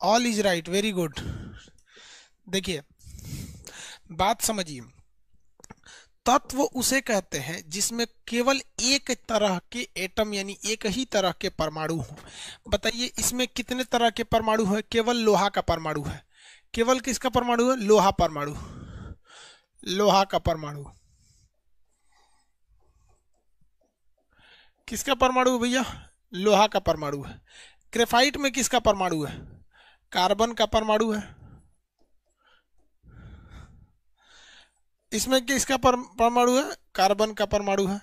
All is right, very good. देखिए बात समझिए, तत्व उसे कहते हैं जिसमें केवल एक तरह के एटम यानी एक ही तरह के परमाणु हो। बताइए इसमें कितने तरह के परमाणु है? केवल लोहा का परमाणु है। केवल किसका परमाणु है? लोहा परमाणु। लोहा का परमाणु। किसका परमाणु है भैया? लोहा का परमाणु है। ग्रेफाइट में किसका परमाणु है? कार्बन का परमाणु है। इसमें किसका परमाणु है? कार्बन का परमाणु है।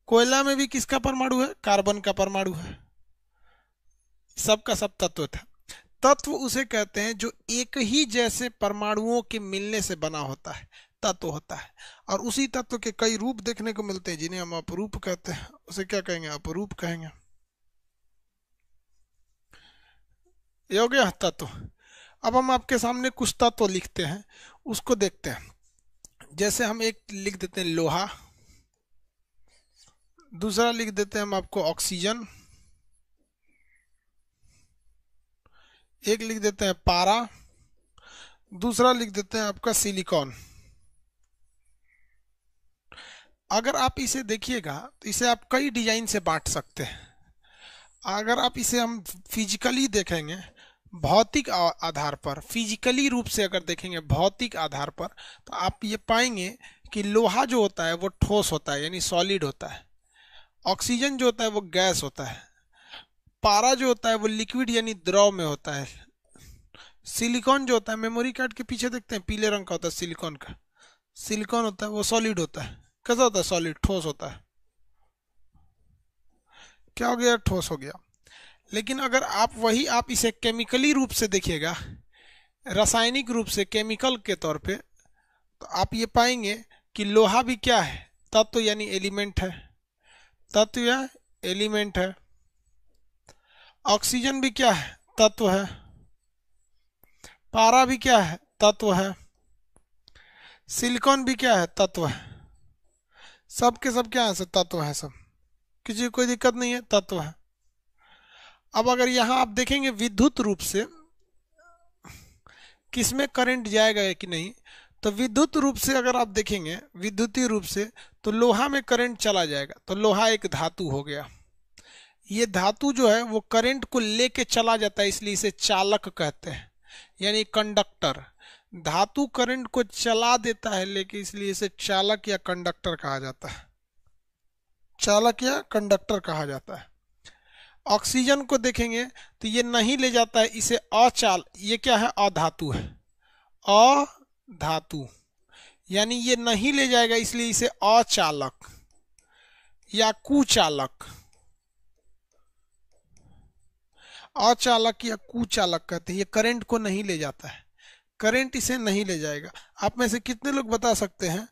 कोयला में भी किसका परमाणु है? कार्बन का परमाणु है। सबका सब तत्व था। तत्व उसे कहते हैं जो एक ही जैसे परमाणुओं के मिलने से बना होता है, तत्व होता है। और उसी तत्व के कई रूप देखने को मिलते हैं जिन्हें हम अपरूप कहते हैं। उसे क्या कहेंगे? अपरूप कहेंगे। ये हो गया तत्व। अब हम आपके सामने कुछ तत्व लिखते हैं, उसको देखते हैं। जैसे हम एक लिख देते हैं लोहा, दूसरा लिख देते हैं हम आपको ऑक्सीजन, एक लिख देते हैं पारा, दूसरा लिख देते हैं आपका सिलिकॉन। अगर आप इसे देखिएगा तो इसे आप कई डिजाइन से बांट सकते हैं। अगर आप इसे हम फिजिकली देखेंगे, भौतिक आधार पर, फिजिकली रूप से अगर देखेंगे भौतिक आधार पर, तो आप ये पाएंगे कि लोहा जो होता है वो ठोस होता है यानी सॉलिड होता है। ऑक्सीजन जो होता है वो गैस होता है। पारा जो होता है वो लिक्विड यानी द्रव में होता है। सिलिकॉन जो होता है, मेमोरी कार्ड के पीछे देखते हैं पीले रंग का होता है सिलिकॉन का, सिलिकॉन होता है वो सॉलिड होता है। कैसा होता है? सॉलिड, ठोस होता है। क्या हो गया? ठोस हो गया। लेकिन अगर आप इसे केमिकली रूप से देखिएगा, रासायनिक रूप से, केमिकल के तौर पे, तो आप ये पाएंगे कि लोहा भी क्या है? तत्व यानी एलिमेंट है। तत्व या एलिमेंट है। ऑक्सीजन भी क्या है? तत्व है। पारा भी क्या है? तत्व है। सिलिकॉन भी क्या है? तत्व है। सब के सब क्या है? सब तत्व है। सब किसी को कोई दिक्कत नहीं है, तत्व है। अब अगर यहाँ आप देखेंगे विद्युत रूप से किसमें करंट जाएगा कि नहीं, तो विद्युत रूप से अगर आप देखेंगे विद्युतीय रूप से, तो लोहा में करंट चला जाएगा। तो लोहा एक धातु हो गया। ये धातु जो है वो करंट को लेके चला जाता है, इसलिए इसे चालक कहते हैं यानी कंडक्टर। धातु करंट को चला देता है लेकिन, इसलिए इसे चालक या कंडक्टर कहा जाता है। चालक या कंडक्टर कहा जाता है। ऑक्सीजन को देखेंगे तो ये नहीं ले जाता है, इसे ये क्या है? अधातु है। अधातु यानी ये नहीं ले जाएगा, इसलिए इसे अचालक या कुचालक, अचालक या कुचालक कहते हैं। ये करंट को नहीं ले जाता है, करंट इसे नहीं ले जाएगा। आप में से कितने लोग बता सकते हैं?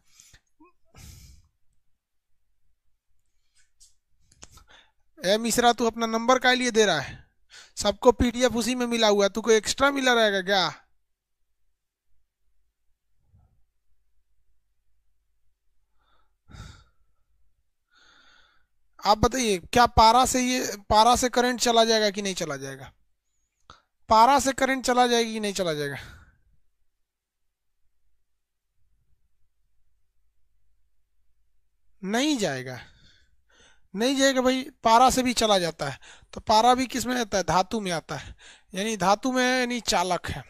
ए मिश्रा, तू अपना नंबर का लिए दे रहा है? सबको पीडीएफ उसी में मिला हुआ है, तू कोई एक्स्ट्रा मिला रहेगा क्या? आप बताइए, क्या पारा से करंट चला जाएगा कि नहीं चला जाएगा? पारा से करंट चला जाएगी कि नहीं चला जाएगा? नहीं जाएगा। नहीं जाएगा भाई, पारा से भी चला जाता है। तो पारा भी किस में आता है? धातु में आता है, यानी धातु में है यानी चालक है।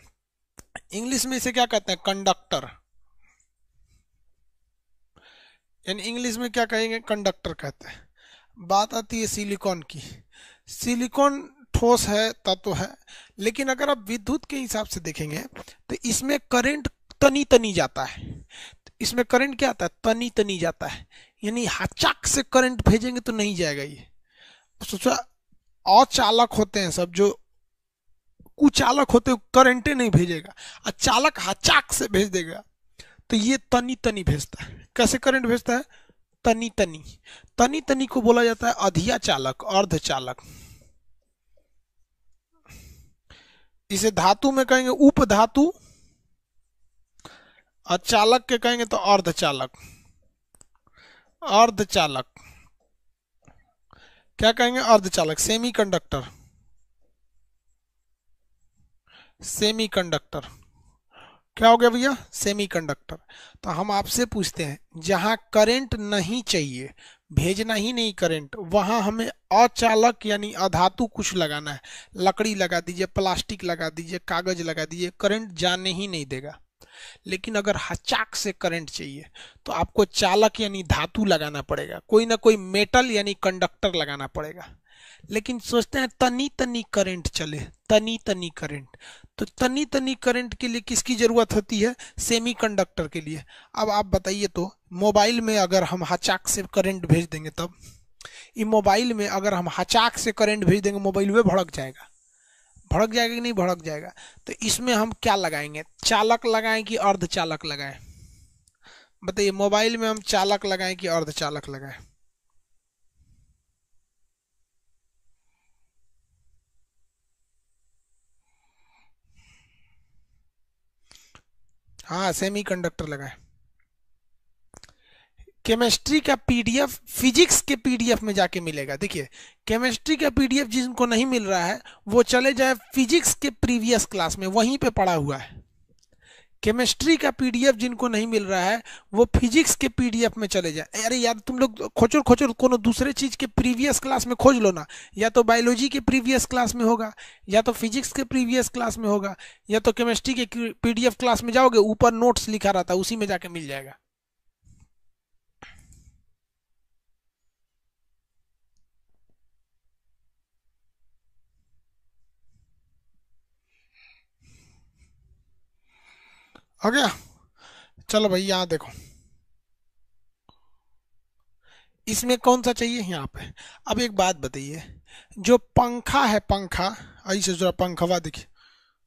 इंग्लिश में इसे क्या कहते हैं? कंडक्टर। यानी इंग्लिश में क्या कहेंगे? कंडक्टर कहते हैं। बात आती है सिलिकॉन की। सिलिकॉन ठोस है, तत्व है, लेकिन अगर आप विद्युत के हिसाब से देखेंगे तो इसमें करंट तनी तनी जाता है। इसमें करंट क्या आता है? तनी तनी जाता है, यानी हचाक से करंट भेजेंगे तो नहीं जाएगा। ये सोचा, अचालक होते हैं सब, जो कुचालक होते हैं करंटे नहीं भेजेगा, और चालक हचाक से भेज देगा। तो ये तनी तनी भेजता है। कैसे करंट भेजता है? तनी तनी। तनी तनी को बोला जाता है अधिया चालक, अर्धचालक। इसे धातु में कहेंगे उपधातु, और चालक के कहेंगे तो अर्धचालक। अर्धचालक क्या कहेंगे? अर्धचालक, सेमी कंडक्टर। सेमीकंडक्टर। क्या हो गया भैया? सेमीकंडक्टर। तो हम आपसे पूछते हैं जहां करंट नहीं चाहिए, भेजना ही नहीं करंट, वहां हमें अचालक यानी अधातु कुछ लगाना है। लकड़ी लगा दीजिए, प्लास्टिक लगा दीजिए, कागज लगा दीजिए, करंट जाने ही नहीं देगा। लेकिन अगर हचाक से करंट चाहिए तो आपको चालक यानी धातु लगाना पड़ेगा, कोई ना कोई मेटल यानी कंडक्टर लगाना पड़ेगा। लेकिन सोचते हैं तनी तनी करंट चले, तनी तनी करंट। तो तनी तनी करंट के लिए किसकी जरूरत होती है? सेमीकंडक्टर के लिए। अब आप बताइए तो, मोबाइल में अगर हम हचाक से करंट भेज देंगे तब, ये मोबाइल में अगर हम हचाक से करंट भेज देंगे, मोबाइल में भड़क जाएगा। भड़क जाएगा कि नहीं भड़क जाएगा? तो इसमें हम क्या लगाएंगे? चालक लगाएं कि अर्धचालक लगाएं? बताइए, मोबाइल में हम चालक लगाएं कि अर्धचालक लगाएं? हाँ, सेमीकंडक्टर लगाएं। केमिस्ट्री का पीडीएफ फिजिक्स के पीडीएफ में जाके मिलेगा। देखिए, केमिस्ट्री का पीडीएफ जिनको नहीं मिल रहा है वो चले जाए फिजिक्स के प्रीवियस क्लास में, वहीं पे पड़ा हुआ है। केमिस्ट्री का पीडीएफ जिनको नहीं मिल रहा है वो फिजिक्स के पीडीएफ में चले जाए। अरे यार, तुम लोग खोचर खोचर कोनो दूसरे चीज के प्रीवियस क्लास में खोज लो ना। या तो बायोलॉजी के प्रीवियस क्लास में होगा, या तो फिजिक्स के प्रीवियस क्लास में होगा, या तो केमिस्ट्री के पीडीएफ क्लास में जाओगे, ऊपर नोट्स लिखा रहता है, उसी में जाके मिल जाएगा। हो गया? चलो भाई, यहाँ देखो, इसमें कौन सा चाहिए यहाँ पे? अब एक बात बताइए, जो पंखा है, पंखा, आई से जरा पंखवा देखिए,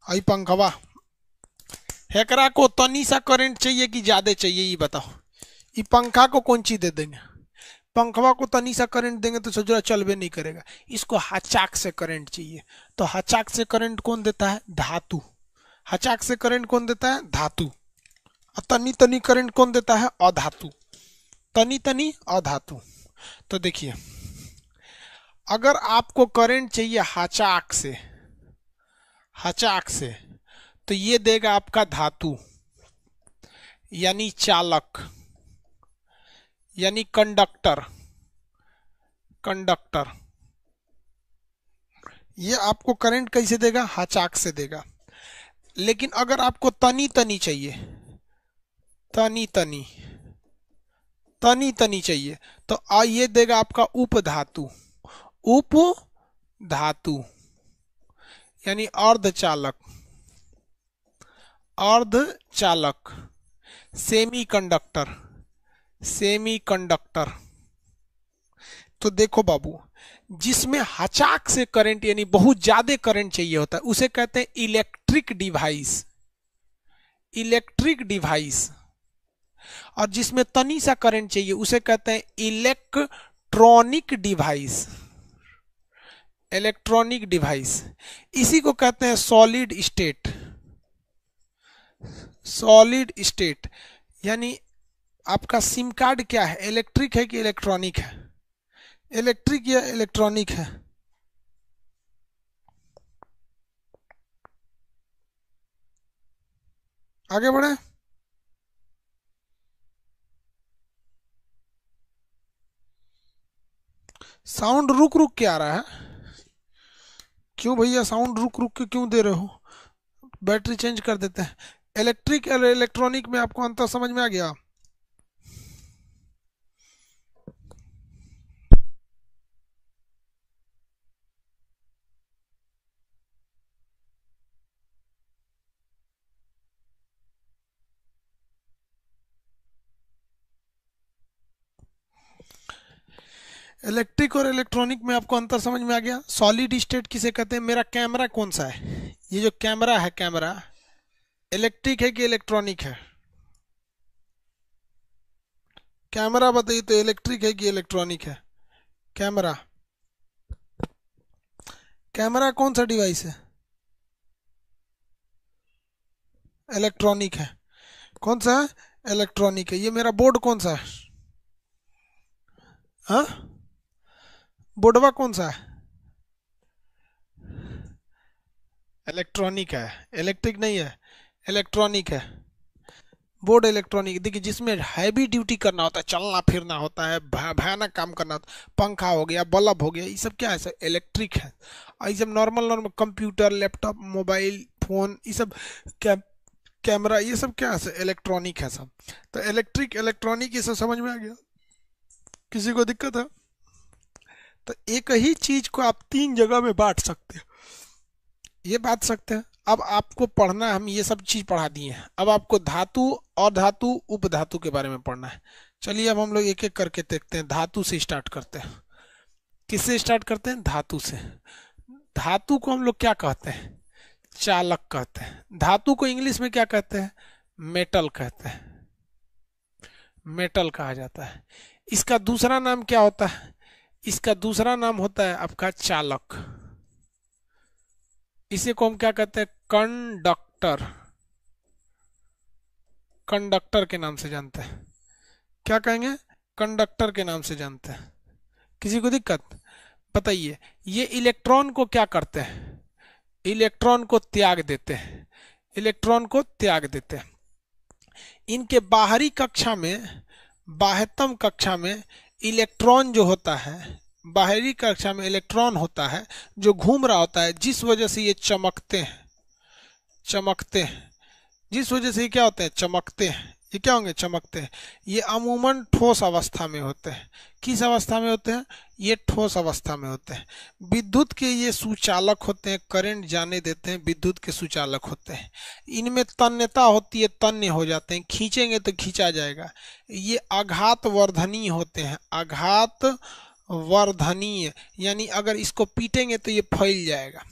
आई पंखवा, हेकरा को तनी सा करंट चाहिए कि ज्यादा चाहिए, ये बताओ। ये पंखा को कौन चीज दे देंगे? पंखवा को तनी सा करंट देंगे तो जरा चलबे नहीं करेगा। इसको हचाक से करंट चाहिए। तो हचाक से करंट कौन देता है? धातु। हचाक से करंट कौन देता है? धातु। और तनी तनी करंट कौन देता है? अधातु। तनी तनी अधातु। तो देखिए, अगर आपको करंट चाहिए हचाक से, हचाक से, तो ये देगा आपका धातु यानी चालक यानी कंडक्टर, कंडक्टर। ये आपको करंट कैसे देगा? हचाक से देगा। लेकिन अगर आपको तनी तनी चाहिए, तनी तनी, तनी तनी चाहिए, तो ये देगा आपका उप धातु, उप धातु यानी अर्धचालक, अर्धचालक, सेमी कंडक्टर, सेमी कंडक्टर। तो देखो बाबू, जिसमें हचाक से करंट यानी बहुत ज्यादा करंट चाहिए होता है उसे कहते हैं इलेक्ट्रिक डिवाइस, इलेक्ट्रिक डिवाइस। और जिसमें तनी सा करंट चाहिए उसे कहते हैं इलेक्ट्रॉनिक डिवाइस, इलेक्ट्रॉनिक डिवाइस। इसी को कहते हैं सॉलिड स्टेट, सॉलिड स्टेट। यानी आपका सिम कार्ड क्या है? इलेक्ट्रिक है कि इलेक्ट्रॉनिक है? इलेक्ट्रिक या इलेक्ट्रॉनिक है? आगे बढ़े। साउंड रुक रुक के आ रहा है, क्यों भैया? साउंड रुक रुक के क्यों दे रहे हो? बैटरी चेंज कर देते हैं। इलेक्ट्रिक और इलेक्ट्रॉनिक में आपको अंतर समझ में आ गया? इलेक्ट्रिक और इलेक्ट्रॉनिक में आपको अंतर समझ में आ गया? सॉलिड स्टेट किसे कहते हैं? मेरा कैमरा कौन सा है? ये जो कैमरा है, कैमरा इलेक्ट्रिक है कि इलेक्ट्रॉनिक है? कैमरा बताइए तो, इलेक्ट्रिक है कि इलेक्ट्रॉनिक है? कैमरा, कैमरा कौन सा डिवाइस है? इलेक्ट्रॉनिक है। कौन सा है? इलेक्ट्रॉनिक है। ये मेरा बोर्ड कौन सा है? हाँ, बोर्डवा कौन सा है? इलेक्ट्रॉनिक है, इलेक्ट्रिक नहीं है, इलेक्ट्रॉनिक है। बोर्ड इलेक्ट्रॉनिक, देखिए जिसमें हैवी ड्यूटी करना होता है, चलना फिरना होता है, भयानक काम करना होता है, पंखा हो गया, बल्ब हो गया, ये सब क्या है सर, इलेक्ट्रिक है। और ये सब normal normal computer, laptop, mobile phone, ये सब कैमरा, ये सब क्या है सर, इलेक्ट्रॉनिक है सब। तो इलेक्ट्रिक, इलेक्ट्रॉनिक, ये सब समझ में आ गया? किसी को दिक्कत है? तो एक ही चीज को आप तीन जगह में बांट सकते हैं, ये बांट सकते हैं। अब आपको पढ़ना है, हम ये सब चीज पढ़ा दिए हैं, अब आपको धातु और धातु उपधातु के बारे में पढ़ना है। चलिए अब हम लोग एक एक करके देखते हैं। धातु से स्टार्ट करते हैं। किससे स्टार्ट करते हैं? धातु से। धातु को हम लोग क्या कहते हैं? चालक कहते हैं। धातु को इंग्लिश में क्या कहते हैं? मेटल कहते हैं, मेटल कहा जाता है। इसका दूसरा नाम क्या होता है? इसका दूसरा नाम होता है आपका चालक। इसे को हम क्या कहते हैं? कंडक्टर। कंडक्टर के नाम से जानते हैं। क्या कहेंगे? कंडक्टर के नाम से जानते हैं। किसी को दिक्कत? बताइए, ये इलेक्ट्रॉन को क्या करते हैं? इलेक्ट्रॉन को त्याग देते हैं, इलेक्ट्रॉन को त्याग देते हैं। इनके बाहरी कक्षा में, बाह्यतम कक्षा में इलेक्ट्रॉन जो होता है, बाहरी कक्षा में इलेक्ट्रॉन होता है जो घूम रहा होता है, जिस वजह से ये चमकते हैं, चमकते हैं। जिस वजह से ये क्या होते हैं? चमकते हैं। ये क्या होंगे? चमकते हैं। ये अमूमन ठोस अवस्था में होते हैं। किस अवस्था में होते हैं? ये ठोस अवस्था में होते हैं। विद्युत के ये सुचालक होते हैं, करंट जाने देते हैं, विद्युत के सुचालक होते हैं। इनमें तन्यता होती है, तन्य हो जाते हैं, खींचेंगे तो खींचा जाएगा। ये आघात वर्धनीय होते हैं, आघात वर्धनीय, यानी अगर इसको पीटेंगे तो ये फैल जाएगा,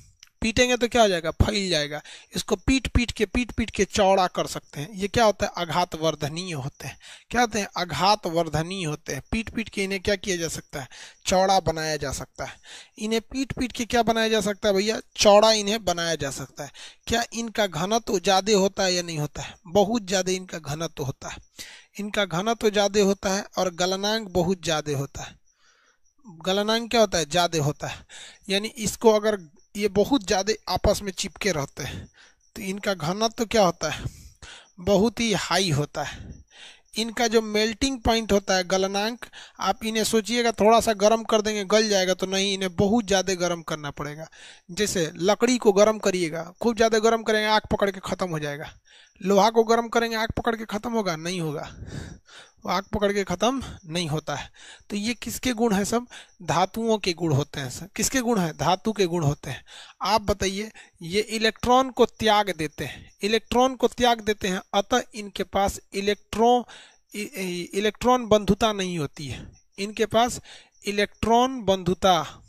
पीटेंगे तो क्या हो जाएगा? फैल जाएगा। इसको पीट पीट के चौड़ा कर सकते हैं। ये क्या होता है? आघात वर्धनीय होते हैं। क्या होते हैं? आघात वर्धनीय होते हैं। पीट पीट के इन्हें क्या किया जा सकता है? चौड़ा बनाया जा सकता है। इन्हें पीट पीट के क्या बनाया जा सकता है भैया? चौड़ा इन्हें बनाया जा सकता है। क्या इनका घनत्व ज्यादा होता है या नहीं होता है? बहुत ज्यादा इनका घनत्व होता है। इनका घनत्व ज्यादा होता है और गलनांक बहुत ज्यादा होता है। गलनांक क्या होता है? ज्यादा होता है। यानी इसको अगर ये बहुत ज्यादा आपस में चिपके रहते हैं तो इनका घनत्व तो क्या होता है? बहुत ही हाई होता है। इनका जो मेल्टिंग पॉइंट होता है, गलनांक, आप इन्हें सोचिएगा थोड़ा सा गर्म कर देंगे गल जाएगा, तो नहीं, इन्हें बहुत ज़्यादा गर्म करना पड़ेगा। जैसे लकड़ी को गर्म करिएगा, खूब ज़्यादा गर्म करेंगे आग पकड़ के ख़त्म हो जाएगा। लोहा को गर्म करेंगे आग पकड़ के ख़त्म होगा? नहीं होगा, वो आग पकड़ के ख़त्म नहीं होता है। तो ये किसके गुण है? सब धातुओं के गुण होते हैं। सब किसके गुण हैं? धातु के गुण होते हैं। आप बताइए, ये इलेक्ट्रॉन को त्याग देते हैं, इलेक्ट्रॉन को त्याग देते हैं, अतः इनके पास इलेक्ट्रॉन बंधुता नहीं होती है। इनके पास इलेक्ट्रॉन बंधुता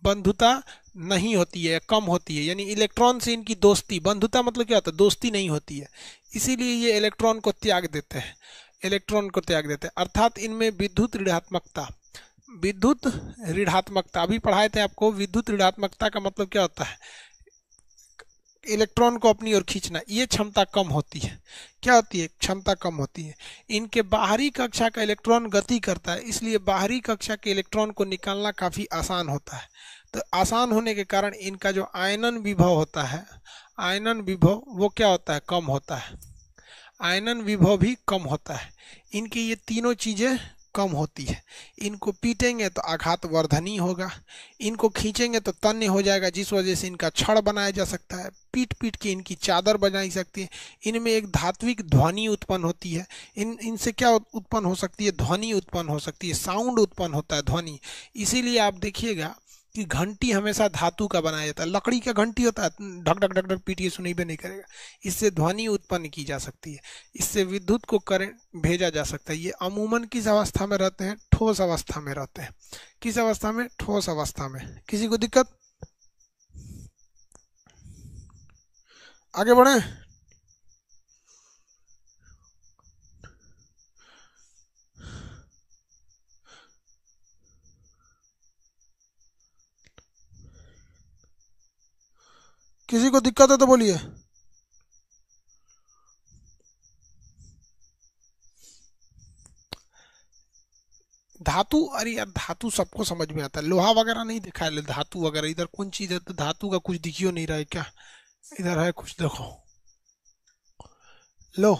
बंधुता नहीं होती है, कम होती है। यानी इलेक्ट्रॉन से इनकी दोस्ती, बंधुता मतलब क्या होता है? दोस्ती नहीं होती है। इसीलिए ये इलेक्ट्रॉन को त्याग देते हैं, इलेक्ट्रॉन को त्याग देते हैं। अर्थात इनमें विद्युत ऋणात्मकता, विद्युत ऋणात्मकता अभी पढ़ाए थे आपको। विद्युत ऋणात्मकता का मतलब क्या होता है? इलेक्ट्रॉन को अपनी ओर खींचना, ये क्षमता कम होती है। क्या होती है? क्षमता कम होती है। इनके बाहरी कक्षा का इलेक्ट्रॉन गति करता है, इसलिए बाहरी कक्षा के इलेक्ट्रॉन को निकालना काफ़ी आसान होता है। तो आसान होने के कारण इनका जो आयनन विभव होता है, आयनन विभव वो क्या होता है? कम होता है। आयनन विभव भी कम होता है। इनकी ये तीनों चीज़ें कम होती है। इनको पीटेंगे तो आघात वर्धनी होगा, इनको खींचेंगे तो तन्य हो जाएगा, जिस वजह से इनका छड़ बनाया जा सकता है, पीट पीट के इनकी चादर बनाई सकती है। इनमें एक धात्विक ध्वनि उत्पन्न होती है। इनसे क्या उत्पन्न हो सकती है? ध्वनि उत्पन्न हो सकती है, साउंड उत्पन्न होता है, ध्वनि। इसीलिए आप देखिएगा कि घंटी हमेशा धातु का बनाया जाता है। लकड़ी का घंटी होता है, ढक ढक ढक ढक पीटिए सुनाई भी नहीं करेगा। इससे ध्वनि उत्पन्न की जा सकती है, इससे विद्युत को करंट भेजा जा सकता है। ये अमूमन किस अवस्था में रहते हैं? ठोस अवस्था में रहते हैं। किस अवस्था में? ठोस अवस्था में। किसी को दिक्कत? आगे बढ़े। किसी को दिक्कत है तो बोलिए। धातु, अरे यार धातु सबको समझ में आता है, लोहा वगैरह नहीं दिखा है, धातु वगैरह इधर कौन चीज है, तो धातु का कुछ दिखियो नहीं रहा है क्या, इधर है कुछ, देखो लो,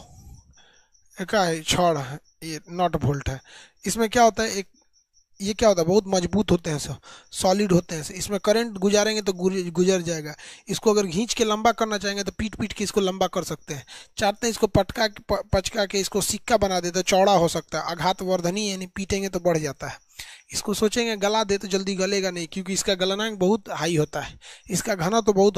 क्या है, छड़ है, ये नॉट बोल्ट है। इसमें क्या होता है, एक ये क्या होता है, बहुत मजबूत होते हैं सब, सॉलिड होते हैं, इसमें करंट गुजारेंगे तो गुजर जाएगा। इसको अगर खींच के लंबा करना चाहेंगे तो पीट पीट के इसको लंबा कर सकते हैं। चाहते हैं इसको पचका के इसको सिक्का बना दे तो चौड़ा हो सकता है, आघात वर्धनी, यानी पीटेंगे तो बढ़ जाता है। इसको सोचेंगे गला दे तो जल्दी गलेगा नहीं, क्योंकि इसका गलनांक बहुत हाई होता है, इसका घना तो बहुत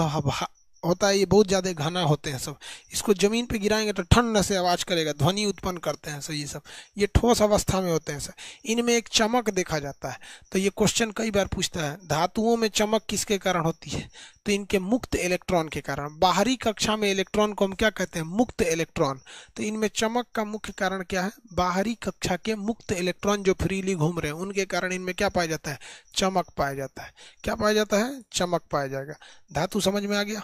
होता है, ये बहुत ज़्यादा घना होते हैं सब। इसको ज़मीन पे गिराएंगे तो ठंड से आवाज़ करेगा, ध्वनि उत्पन्न करते हैं सब, ये सब ये ठोस अवस्था में होते हैं सर। इनमें एक चमक देखा जाता है, तो ये क्वेश्चन कई बार पूछता है, धातुओं में चमक किसके कारण होती है, तो इनके मुक्त इलेक्ट्रॉन के कारण। बाहरी कक्षा में इलेक्ट्रॉन को हम क्या कहते हैं, मुक्त इलेक्ट्रॉन। तो इनमें चमक का मुख्य कारण क्या है, बाहरी कक्षा के मुक्त इलेक्ट्रॉन जो फ्रीली घूम रहे हैं उनके कारण इनमें क्या पाया जाता है, चमक पाया जाता है। क्या पाया जाता है, चमक पाया जाएगा। धातु समझ में आ गया,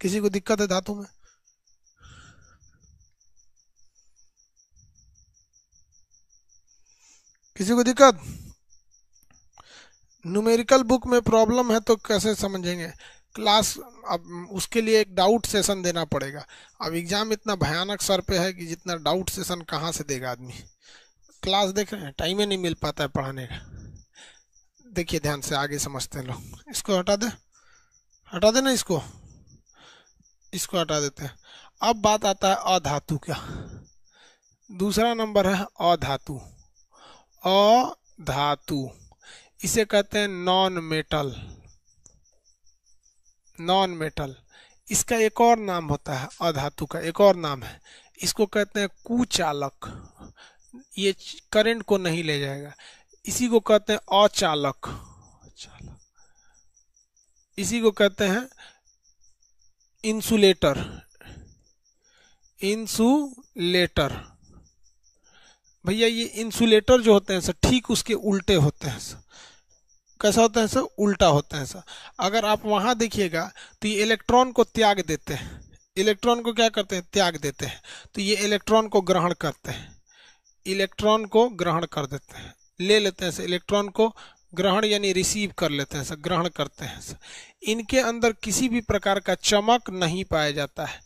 किसी को दिक्कत है धातु में? किसी को दिक्कत? न्यूमेरिकल बुक में प्रॉब्लम है तो कैसे समझेंगे क्लास, अब उसके लिए एक डाउट सेशन देना पड़ेगा। अब एग्जाम इतना भयानक सर पे है कि जितना डाउट सेशन कहाँ से देगा आदमी। क्लास देख रहे हैं, टाइम ही नहीं मिल पाता है पढ़ाने का। देखिए ध्यान से, आगे समझते हैं लोग। इसको हटा दे, हटा देना इसको, इसको हटा देते हैं। अब बात आता है अधातु का। दूसरा नंबर है अधातु। अधातु इसे कहते हैं नॉन मेटल। नॉन मेटल, इसका एक और नाम होता है, अधातु का एक और नाम है, इसको कहते हैं कुचालक। ये करंट को नहीं ले जाएगा। इसी को कहते हैं अचालक। इसी को कहते हैं इंसुलेटर। इंसुलेटर भैया, ये इंसुलेटर जो होते हैं सर, ठीक उसके उल्टे होते हैं सर। कैसा होता है सर, उल्टा होता है सर। अगर आप वहां देखिएगा तो ये इलेक्ट्रॉन को त्याग देते हैं, इलेक्ट्रॉन को क्या करते हैं, त्याग देते हैं। तो ये इलेक्ट्रॉन को ग्रहण करते हैं, इलेक्ट्रॉन को ग्रहण कर देते हैं, ले लेते हैं सर, इलेक्ट्रॉन को ग्रहण यानी रिसीव कर लेते हैं सर, ग्रहण करते हैं सर। इनके अंदर किसी भी प्रकार का चमक नहीं पाया जाता है,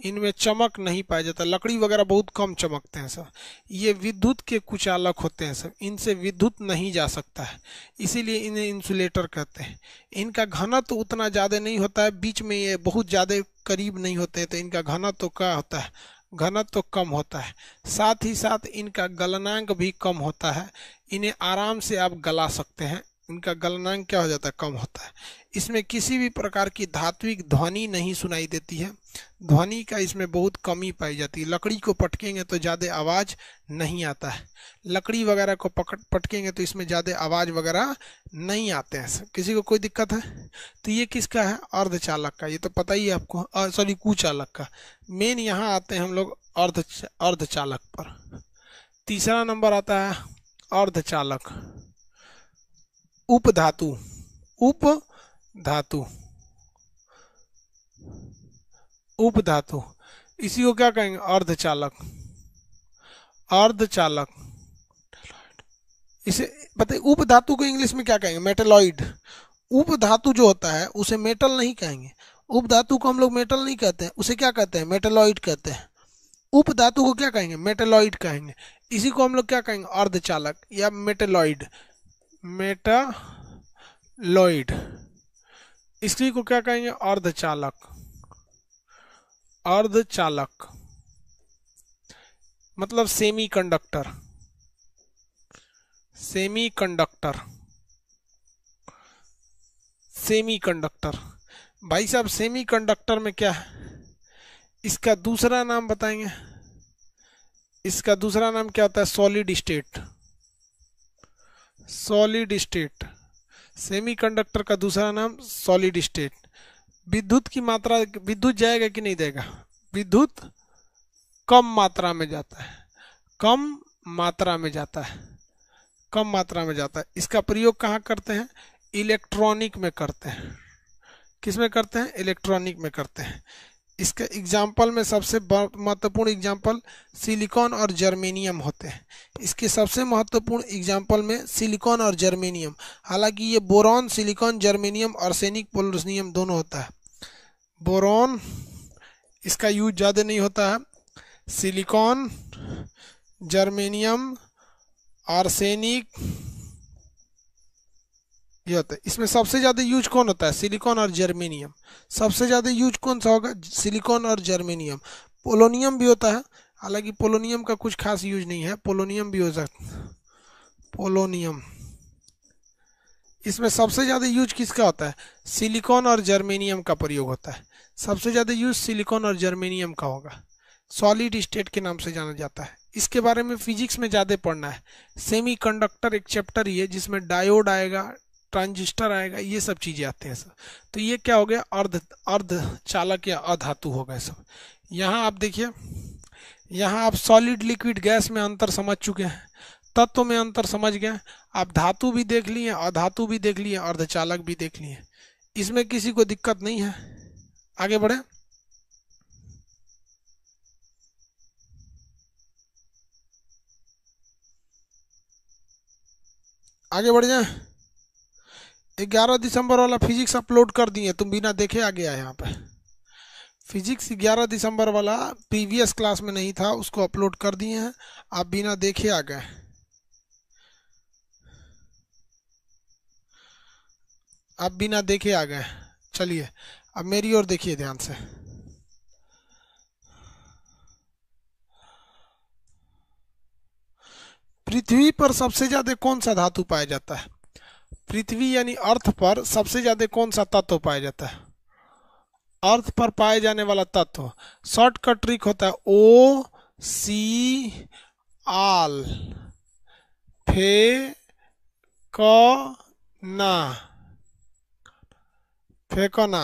इनमें चमक नहीं पाया जाता। लकड़ी वगैरह बहुत कम चमकते हैं सर। ये विद्युत के कुचालक होते हैं सर, इनसे विद्युत नहीं जा सकता है, इसीलिए इन्हें इंसुलेटर कहते हैं। इनका घनत्व तो उतना ज़्यादा नहीं होता है, बीच में ये बहुत ज़्यादा करीब नहीं होते, तो इनका घनत्व तो क्या होता है, घनत्व तो कम होता है। साथ ही साथ इनका गलनांक भी कम होता है, इन्हें आराम से आप गला सकते हैं, इनका गलनांक क्या हो जाता है, कम होता है। इसमें किसी भी प्रकार की धात्विक ध्वनि नहीं सुनाई देती है, ध्वनि का इसमें बहुत कमी पाई जाती है। लकड़ी को पटकेंगे तो ज़्यादा आवाज़ नहीं आता है, लकड़ी वगैरह को पटकेंगे तो इसमें ज़्यादा आवाज़ वगैरह नहीं आते हैं। किसी को कोई दिक्कत है? तो ये किसका है, अर्धचालक का। ये तो पता ही है आपको, सॉरी कुचालक का। मेन यहाँ आते हैं हम लोग अर्धचालक पर। तीसरा नंबर आता है अर्धचालक। उपधातु। उपधातु, उपधातु इसी को क्या कहेंगे, अर्धचालक। अर्धचालक इसे पता है। उपधातु को इंग्लिश में क्या कहेंगे, मेटलॉइड। उपधातु जो होता है उसे मेटल नहीं कहेंगे, उपधातु को हम लोग मेटल नहीं कहते हैं, उसे क्या कहते हैं, मेटलॉइड कहते हैं। उपधातु को क्या कहेंगे, मेटलॉइड कहेंगे। इसी को हम लोग क्या कहेंगे, अर्धचालक या मेटलॉइड। मेटालॉइड, इसी को क्या कहेंगे, अर्धचालक। अर्धचालक मतलब semi conductor. Semi conductor, semi conductor भाई साहब, सेमी कंडक्टर में क्या है, इसका दूसरा नाम बताएंगे। इसका दूसरा नाम क्या होता है, solid state. Solid state, semi conductor का दूसरा नाम सॉलिड स्टेट। विद्युत की मात्रा, विद्युत जाएगा कि नहीं देगा, विद्युत कम मात्रा में जाता है, कम मात्रा में जाता है, कम मात्रा में जाता है। इसका प्रयोग कहाँ करते हैं, इलेक्ट्रॉनिक में करते हैं। किस में करते हैं, इलेक्ट्रॉनिक में करते हैं। इसके एग्जाम्पल में सबसे महत्वपूर्ण एग्जाम्पल सिलिकॉन और जर्मेनियम होते हैं। इसके सबसे महत्वपूर्ण एग्जाम्पल में सिलिकॉन और जर्मेनियम, हालांकि ये boron, silicon, germanium, arsenic, polonium दोनों होता है। बोरॉन इसका यूज ज़्यादा नहीं होता है, सिलिकॉन, जर्मेनियम, आर्सेनिक ये होता है। इसमें सबसे ज़्यादा यूज कौन होता है? सिलिकॉन और जर्मेनियम। सबसे ज़्यादा यूज कौन सा होगा? सिलिकॉन और जर्मेनियम। पोलोनियम भी होता है, हालांकि पोलोनियम का कुछ खास यूज नहीं है, पोलोनियम भी हो सकता है। पोलोनियम इसमें सबसे ज़्यादा यूज किसका होता है? सिलिकॉन और जर्मेनियम का प्रयोग होता है। सबसे ज़्यादा यूज सिलिकॉन और जर्मेनियम का होगा। सॉलिड स्टेट के नाम से जाना जाता है। इसके बारे में फिजिक्स में ज़्यादा पढ़ना है। सेमीकंडक्टर एक चैप्टर ही है जिसमें डायोड आएगा, ट्रांजिस्टर आएगा, ये सब चीज़ें आते हैं सब। तो ये क्या हो गया? अर्ध चालक या अधातु हो गए सब। यहाँ आप देखिए, यहाँ आप सॉलिड लिक्विड गैस में अंतर समझ चुके हैं, तत्व में अंतर समझ गए, आप धातु भी देख लिए, अधातु भी देख लिए, अर्धचालक भी देख लिए। इसमें किसी को दिक्कत नहीं है। आगे बढ़े, आगे बढ़ जाए। 11 दिसंबर वाला फिजिक्स अपलोड कर दिए, तुम बिना देखे आ गया यहाँ पे। फिजिक्स 11 दिसंबर वाला प्रीवियस क्लास में नहीं था, उसको अपलोड कर दिए हैं, आप बिना देखे आ गए। आप बिना देखे आ गए। चलिए अब मेरी ओर देखिए ध्यान से। पृथ्वी पर सबसे ज्यादा कौन सा धातु पाया जाता है? पृथ्वी यानी अर्थ पर सबसे ज्यादा कौन सा तत्व पाया जाता है? अर्थ पर पाए जाने वाला तत्व, शॉर्टकट ट्रिक होता है ओ सी आल फे क ना, फेंकना।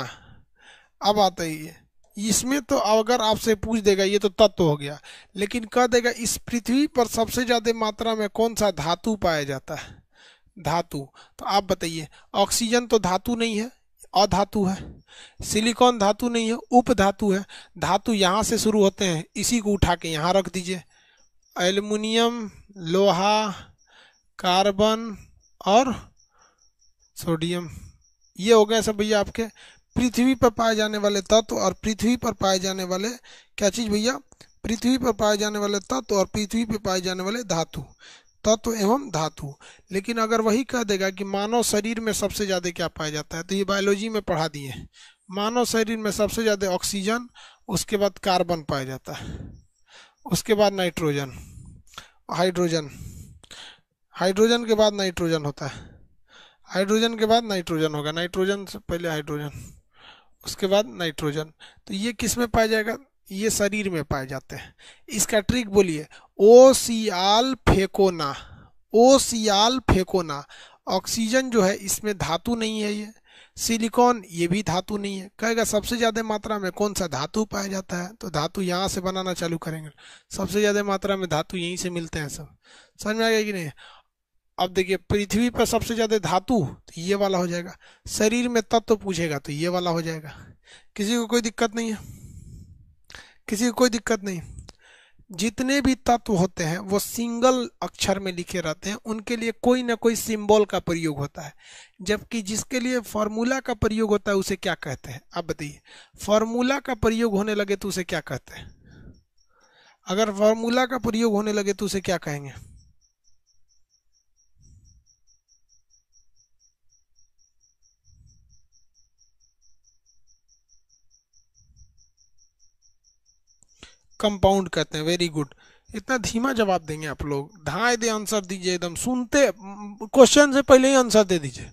अब आता ही है, इसमें तो अगर आपसे पूछ देगा ये तो तत्व हो गया, लेकिन कह देगा इस पृथ्वी पर सबसे ज्यादा मात्रा में कौन सा धातु पाया जाता है? धातु। तो आप बताइए, ऑक्सीजन तो धातु नहीं है, अधातु है। सिलिकॉन धातु नहीं है, उपधातु है। धातु यहाँ से शुरू होते हैं, इसी को उठा के यहाँ रख दीजिए। एल्युमिनियम, लोहा, कार्बन और सोडियम, ये हो गए सब भैया आपके पृथ्वी पर पाए जाने वाले तत्व। और पृथ्वी पर पाए जाने वाले क्या चीज भैया? पृथ्वी पर पाए जाने वाले तत्व और पृथ्वी पर पाए जाने वाले धातु, तत्व एवं धातु। लेकिन अगर वही कह देगा कि मानव शरीर में सबसे ज्यादा क्या पाया जाता है, तो ये बायोलॉजी में पढ़ा दिए। मानव शरीर में सबसे ज्यादा ऑक्सीजन, उसके बाद कार्बन पाया जाता है, उसके बाद नाइट्रोजन, हाइड्रोजन, हाइड्रोजन के बाद नाइट्रोजन होता है, हाइड्रोजन के बाद नाइट्रोजन होगा, नाइट्रोजन से पहले हाइड्रोजन, उसके बाद नाइट्रोजन। तो ये किस में पाया जाएगा? ये शरीर में पाए जाते हैं। इसका ट्रिक बोलिए, ओ सियाल फेकोना, ओ सियाल फेकोना। ऑक्सीजन जो है इसमें धातु नहीं है, ये सिलिकॉन ये भी धातु नहीं है। कहेगा सबसे ज्यादा मात्रा में कौन सा धातु पाया जाता है, तो धातु यहाँ से बनाना चालू करेंगे। सबसे ज्यादा मात्रा में धातु यहीं से मिलते हैं सब। समझ में आ गया कि नहीं? अब देखिए, पृथ्वी पर सबसे ज्यादा धातु तो ये वाला हो जाएगा, शरीर में तत्व पूछेगा तो ये वाला हो जाएगा। किसी को कोई दिक्कत नहीं है? किसी को कोई दिक्कत नहीं? जितने भी तत्व होते हैं वो सिंगल अक्षर में लिखे रहते हैं, उनके लिए कोई ना कोई सिंबल का प्रयोग होता है, जबकि जिसके लिए फॉर्मूला का प्रयोग होता है उसे क्या कहते हैं? आप बताइए, फॉर्मूला का प्रयोग होने लगे तो उसे क्या कहते हैं? अगर फॉर्मूला का प्रयोग होने लगे तो उसे क्या कहेंगे? कंपाउंड कहते हैं। Very good. इतना धीमा जवाब देंगे आप लोग? धाए दे आंसर दीजिए, एकदम सुनते क्वेश्चन से पहले ही आंसर दे दीजिए।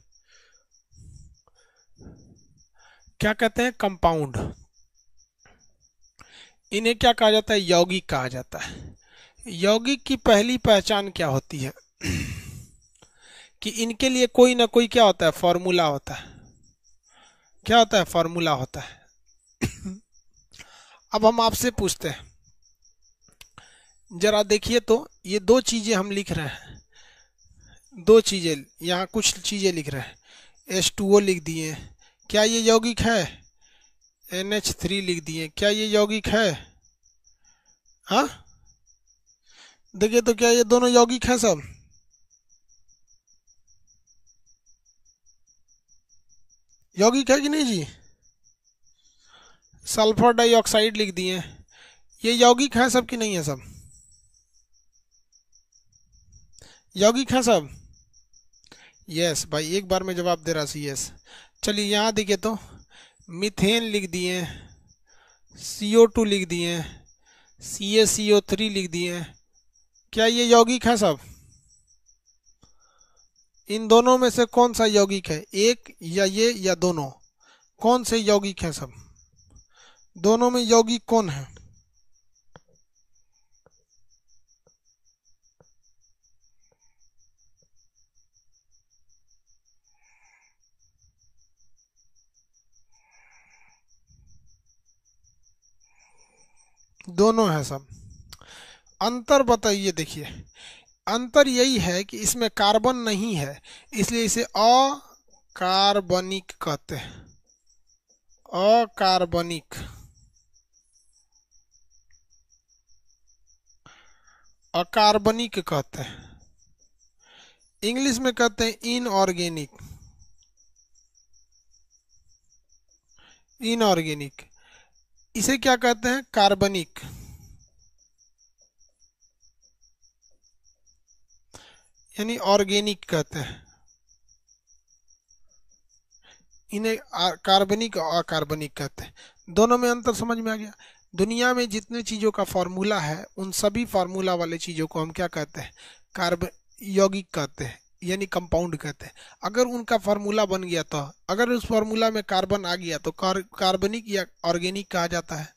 क्या कहते हैं? कंपाउंड। इन्हें क्या कहा जाता है? यौगिक कहा जाता है। यौगिक की पहली पहचान क्या होती है? कि इनके लिए कोई ना कोई क्या होता है? फॉर्मूला होता है। क्या होता है? फॉर्मूला होता है। अब हम आपसे पूछते हैं, जरा देखिए तो, ये दो चीजें हम लिख रहे हैं, दो चीजें, यहाँ कुछ चीजें लिख रहे हैं, H2O लिख दिए, क्या ये यौगिक है? NH3 लिख दिए, क्या ये यौगिक है? हाँ, देखिए तो क्या ये दोनों यौगिक हैं सब? यौगिक है कि नहीं जी? सल्फर डाइऑक्साइड लिख दिए, ये यौगिक है सब कि नहीं है? सब यौगिक है सब। यस भाई, एक बार में जवाब दे रहा सी यस। चलिए यहाँ देखिए तो, मीथेन लिख दिए, CO2 लिख दिए, CaCO3 लिख दिए, क्या ये यौगिक है सब? इन दोनों में से कौन सा यौगिक है? एक या ये या दोनों, कौन से यौगिक हैं सब? दोनों में यौगिक कौन है? दोनों है सब। अंतर बताइए। देखिए अंतर यही है कि इसमें कार्बन नहीं है, इसलिए इसे अकार्बनिक कहते हैं। अकार्बनिक, अकार्बनिक कहते हैं। इंग्लिश में कहते हैं इनऑर्गेनिक, इनऑर्गेनिक। इसे क्या कहते हैं? कार्बनिक। यानी ऑर्गेनिक कहते हैं इन्हें, कार्बनिक और अकार्बनिक कहते हैं। दोनों में अंतर समझ में आ गया। दुनिया में जितने चीज़ों का फॉर्मूला है उन सभी फार्मूला वाले चीज़ों को हम क्या कहते हैं? कार्ब यौगिक कहते हैं, यानी कंपाउंड कहते हैं। अगर उनका फार्मूला बन गया तो, अगर उस फार्मूला में कार्बन आ गया तो कार्बनिक या ऑर्गेनिक कहा जाता है,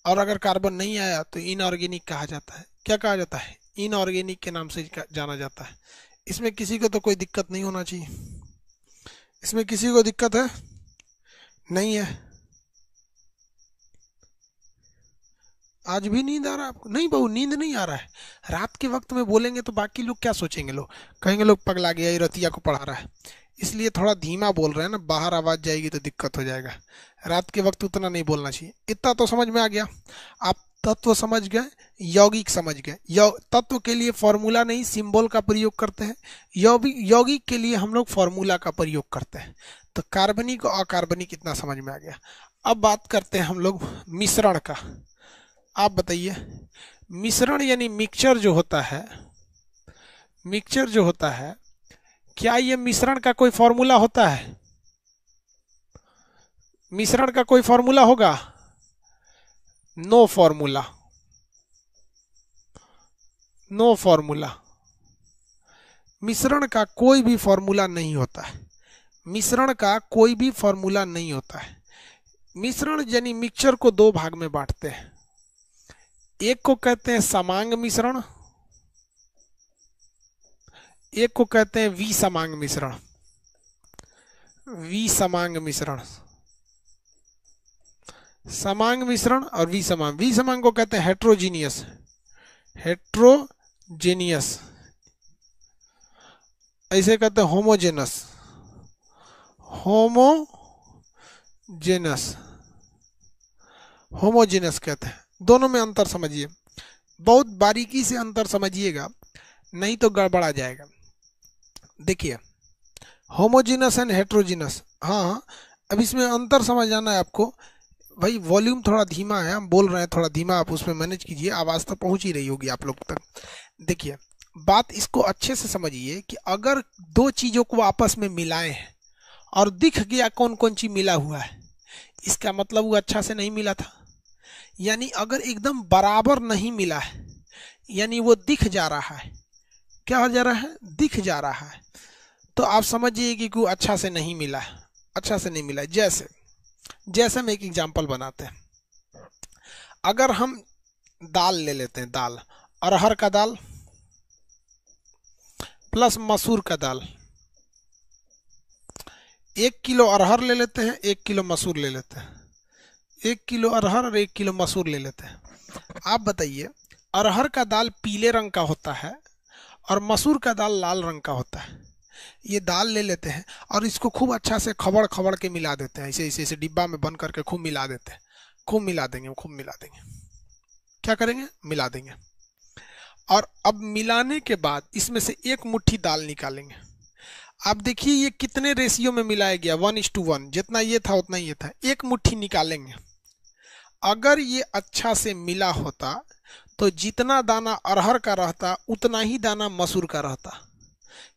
और अगर कार्बन नहीं आया तो इनऑर्गेनिक कहा जाता है। क्या कहा जाता है? इनऑर्गेनिक के नाम से जाना जाता है। इसमें किसी को तो कोई दिक्कत नहीं होना चाहिए। इसमें किसी को दिक्कत है? नहीं है। आज भी नींद आ रहा है आपको? नहीं बहू, नींद नहीं आ रहा है। रात के वक्त में बोलेंगे तो बाकी लोग क्या सोचेंगे? लोग कहेंगे लोग पगला गया, ये रतिया को पढ़ा रहा है। इसलिए थोड़ा धीमा बोल रहे हैं ना, बाहर आवाज जाएगी तो दिक्कत हो जाएगा। रात के वक्त उतना नहीं बोलना चाहिए। इतना तो समझ में आ गया। आप तत्व समझ गए, यौगिक समझ गए। तत्व के लिए फॉर्मूला नहीं, सिंबल का प्रयोग करते हैं। यौगिक के लिए हम लोग फॉर्मूला का प्रयोग करते हैं। तो कार्बनिक और अकार्बनिक इतना समझ में आ गया। अब बात करते हैं हम लोग मिश्रण का। आप बताइए, मिश्रण यानी मिक्सचर जो होता है, मिक्सचर जो होता है, क्या ये मिश्रण का कोई फॉर्मूला होता है? मिश्रण का कोई फॉर्मूला होगा? No formula, no formula. मिश्रण का कोई भी फॉर्मूला नहीं होता है। मिश्रण का कोई भी फॉर्मूला नहीं होता है। मिश्रण यानी मिक्सचर को दो भाग में बांटते हैं। एक को कहते हैं समांग मिश्रण, एक को कहते हैं विसमांग मिश्रण। विसमांग मिश्रण, समांग मिश्रण और विसमांग। विसमांग को कहते हैं हेट्रोजीनियस, हेट्रोजेनियस। ऐसे कहते हैं होमोजेनस, होमोजेनस, होमोजेनस कहते हैं। दोनों में अंतर समझिए, बहुत बारीकी से अंतर समझिएगा, नहीं तो गड़बड़ा जाएगा। देखिए होमोजीनस एंड हेट्रोजीनस, हाँ अब इसमें अंतर समझ आना है आपको। भाई वॉल्यूम थोड़ा धीमा है, हम बोल रहे हैं थोड़ा धीमा, आप उसमें मैनेज कीजिए, आवाज़ तो पहुंच ही रही होगी आप लोग तक। देखिए बात इसको अच्छे से समझिए कि अगर दो चीज़ों को आपस में मिलाए हैं और दिख गया कौन कौन चीज़ मिला हुआ है, इसका मतलब वो अच्छा से नहीं मिला था। यानी अगर एकदम बराबर नहीं मिला है, यानी वो दिख जा रहा है। क्या हो जा रहा है? दिख जा रहा है। तो आप समझिए कि कोई अच्छा से नहीं मिला है, अच्छा से नहीं मिला है। जैसे जैसे हम एक एग्जांपल बनाते हैं। अगर हम दाल ले लेते हैं, दाल, अरहर का दाल प्लस मसूर का दाल। 1 किलो अरहर ले लेते हैं, 1 किलो मसूर ले लेते हैं। 1 किलो अरहर और 1 किलो मसूर ले लेते हैं। आप बताइए, अरहर का दाल पीले रंग का होता है और मसूर का दाल लाल रंग का होता है। ये दाल ले लेते हैं और इसको खूब अच्छा से खबड़ खबड़ के मिला देते हैं, ऐसे ऐसे ऐसे डिब्बा में बंद करके खूब मिला देते हैं, खूब मिला देंगे, खूब मिला देंगे। क्या करेंगे? मिला देंगे। और अब मिलाने के बाद इसमें से एक मुट्ठी दाल निकालेंगे। आप देखिए ये कितने रेशियो में मिलाया गया, 1:1, जितना ये था उतना ये था। एक मुट्ठी निकालेंगे। अगर ये अच्छा से मिला होता तो जितना दाना अरहर का रहता उतना ही दाना मसूर का रहता।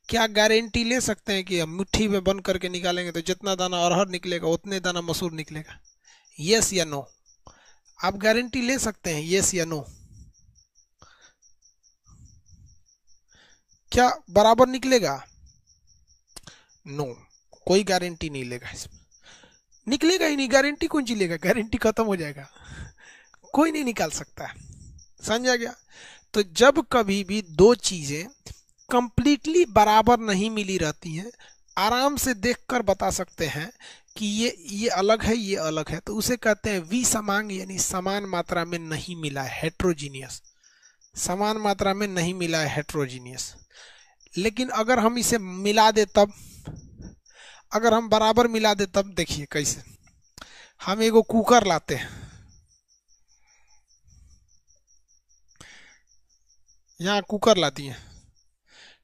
क्या गारंटी ले सकते हैं कि हम मुट्ठी में बंद करके निकालेंगे तो जितना दाना अरहर निकलेगा उतने दाना मसूर निकलेगा? यस या नो? आप गारंटी ले सकते हैं, यस या नो? क्या बराबर निकलेगा? नो, कोई गारंटी नहीं लेगा इसमें, निकलेगा ही नहीं। गारंटी कौन सी लेगा? गारंटी खत्म हो जाएगा, कोई नहीं निकाल सकता है। समझा गया? तो जब कभी भी दो चीजें कंप्लीटली बराबर नहीं मिली रहती हैं, आराम से देखकर बता सकते हैं कि ये अलग है, ये अलग है, तो उसे कहते हैं विसमांग, यानी समान मात्रा में नहीं मिला है, हेट्रोजीनियस। समान मात्रा में नहीं मिला है, हेट्रोजीनियस। लेकिन अगर हम इसे मिला दे तब, अगर हम बराबर मिला दे तब, देखिए कैसे। हम एगो कुकर लाते हैं, यहाँ कुकर लाती है,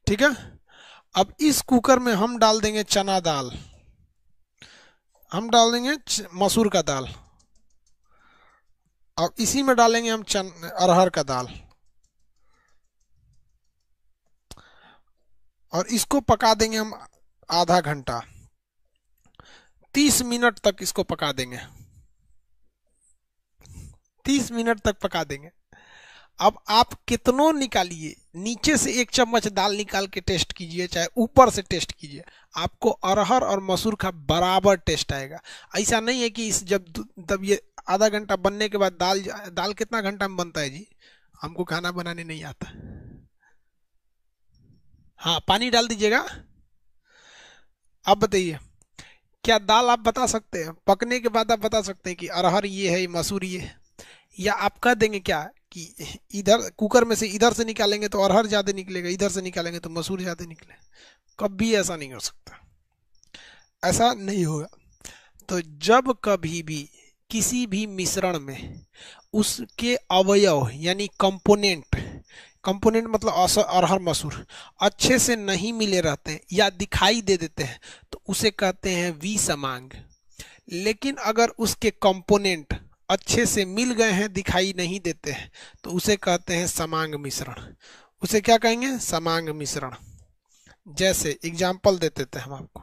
ठीक है। अब इस कुकर में हम डाल देंगे चना दाल, हम डाल देंगे मसूर का दाल, और इसी में डालेंगे हम अरहर का दाल, और इसको पका देंगे हम आधा घंटा, 30 मिनट तक इसको पका देंगे, 30 मिनट तक पका देंगे। अब आप कितनों निकालिए, नीचे से 1 चम्मच दाल निकाल के टेस्ट कीजिए, चाहे ऊपर से टेस्ट कीजिए, आपको अरहर और मसूर का बराबर टेस्ट आएगा। ऐसा नहीं है कि इस जब ये आधा घंटा बनने के बाद दाल कितना घंटा में बनता है जी? हमको खाना बनाने नहीं आता। हाँ, पानी डाल दीजिएगा। अब बताइए, क्या दाल आप बता सकते हैं? पकने के बाद आप बता सकते हैं कि अरहर ये है, मसूर ये है? या आप कह देंगे क्या कि इधर कुकर में से इधर से निकालेंगे तो अरहर ज्यादा निकलेगा, इधर से निकालेंगे तो मसूर ज्यादा निकले? कभी ऐसा नहीं हो सकता, ऐसा नहीं होगा। तो जब कभी भी किसी भी मिश्रण में उसके अवयव यानी कंपोनेंट, कंपोनेंट मतलब अरहर मसूर अच्छे से नहीं मिले रहते हैं या दिखाई दे देते हैं तो उसे कहते हैं विसमांग। लेकिन अगर उसके कंपोनेंट अच्छे से मिल गए हैं, दिखाई नहीं देते हैं, तो उसे कहते हैं समांग मिश्रण। उसे क्या कहेंगे? समांग मिश्रण। जैसे एग्जाम्पल देते थे हम आपको,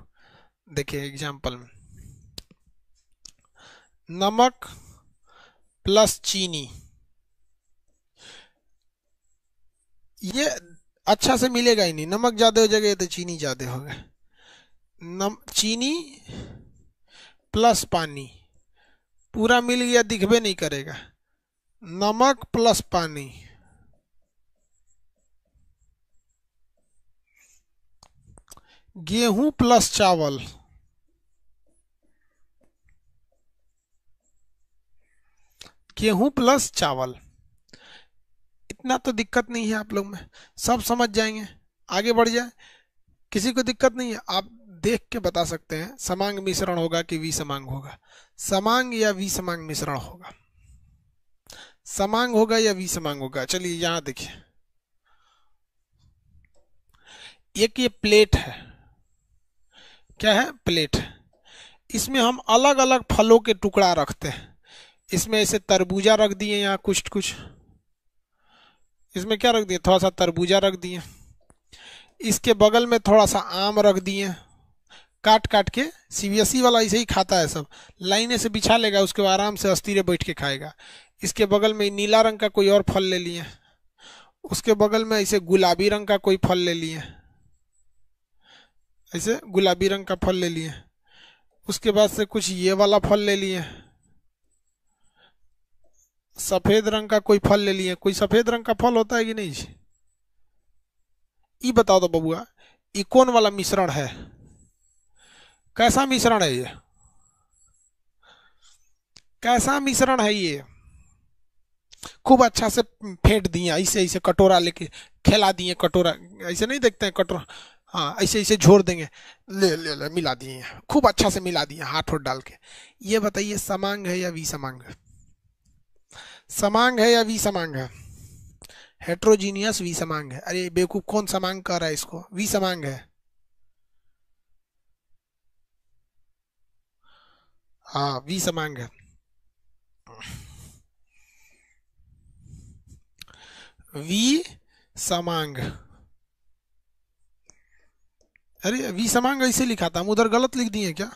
देखिए एग्जाम्पल में, नमक प्लस चीनी, ये अच्छा से मिलेगा ही नहीं, नमक ज्यादा हो जाएगा तो चीनी ज्यादा होगा। चीनी प्लस पानी, पूरा मिल गया, दिखबे नहीं करेगा। नमक प्लस पानी, गेहूं प्लस चावल, गेहूं प्लस चावल। इतना तो दिक्कत नहीं है आप लोग में, सब समझ जाएंगे, आगे बढ़ जाए, किसी को दिक्कत नहीं है। आप देख के बता सकते हैं समांग मिश्रण होगा कि विसमांग होगा। समांग या विसमांग मिश्रण होगा, समांग होगा या विसमांग होगा। चलिए यहां देखिए, एक ये प्लेट है, क्या है? प्लेट है। इसमें हम अलग अलग फलों के टुकड़ा रखते हैं। इसमें ऐसे तरबूजा रख दिए, यहाँ कुछ कुछ, इसमें क्या रख दिए? थोड़ा सा तरबूजा रख दिए, इसके बगल में थोड़ा सा आम रख दिए, काट काट के। सीबीएसई वाला ऐसे ही खाता है, सब लाइने से बिछा लेगा, उसके बाद आराम से अस्थिर बैठ के खाएगा। इसके बगल में नीला रंग का कोई और फल ले लिए, उसके बगल में ऐसे गुलाबी रंग का कोई फल ले लिए, ऐसे गुलाबी रंग का फल ले लिए, उसके बाद से कुछ ये वाला फल ले लिए, सफेद रंग का कोई फल ले लिए। कोई सफेद रंग का फल होता है कि नहीं? ये बताओ तो बबुआ, ये कौन वाला मिश्रण है? कैसा मिश्रण है ये? कैसा मिश्रण है ये? खूब अच्छा से फेंट दिए, ऐसे ऐसे कटोरा लेके खिला दिए, कटोरा ऐसे नहीं देखते हैं, कटोरा हाँ, ऐसे ऐसे झोर देंगे, ले ले ले मिला दिए, खूब अच्छा से मिला दिए हाथ होठ डाल के। ये बताइए समांग है या विसमांग है? समांग है या विसमांग है? हेट्रोजीनियस विसमांग है। अरे बेवकूफ, कौन समांग कर रहा है इसको? विसमांग है। हाँ, विसमांग है। विसमांग। अरे विसमांग ऐसे लिखा था, हम उधर गलत लिख दिए क्या?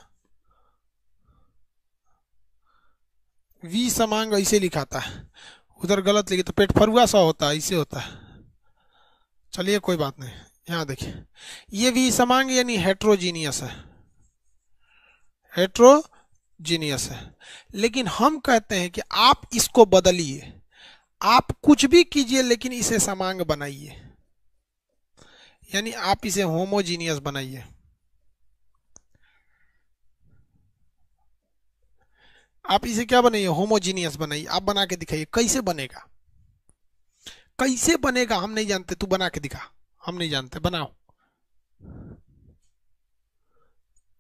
विसमांग ऐसे लिखा था, उधर गलत लिखे तो पेट फरुआ सा होता है, ऐसे होता है। चलिए कोई बात नहीं। यहाँ देखिए, ये विसमांग यानी हेट्रोजीनियस है, हेट्रोजीनियस है। लेकिन हम कहते हैं कि आप इसको बदलिए, आप कुछ भी कीजिए लेकिन इसे समांग बनाइए, यानी आप इसे होमोजीनियस बनाइए। आप इसे क्या बनाइए? होमोजीनियस बनाइए। आप बना के दिखाइए कैसे बनेगा, कैसे बनेगा हम नहीं जानते, तू बना के दिखा। हम नहीं जानते, बनाओ।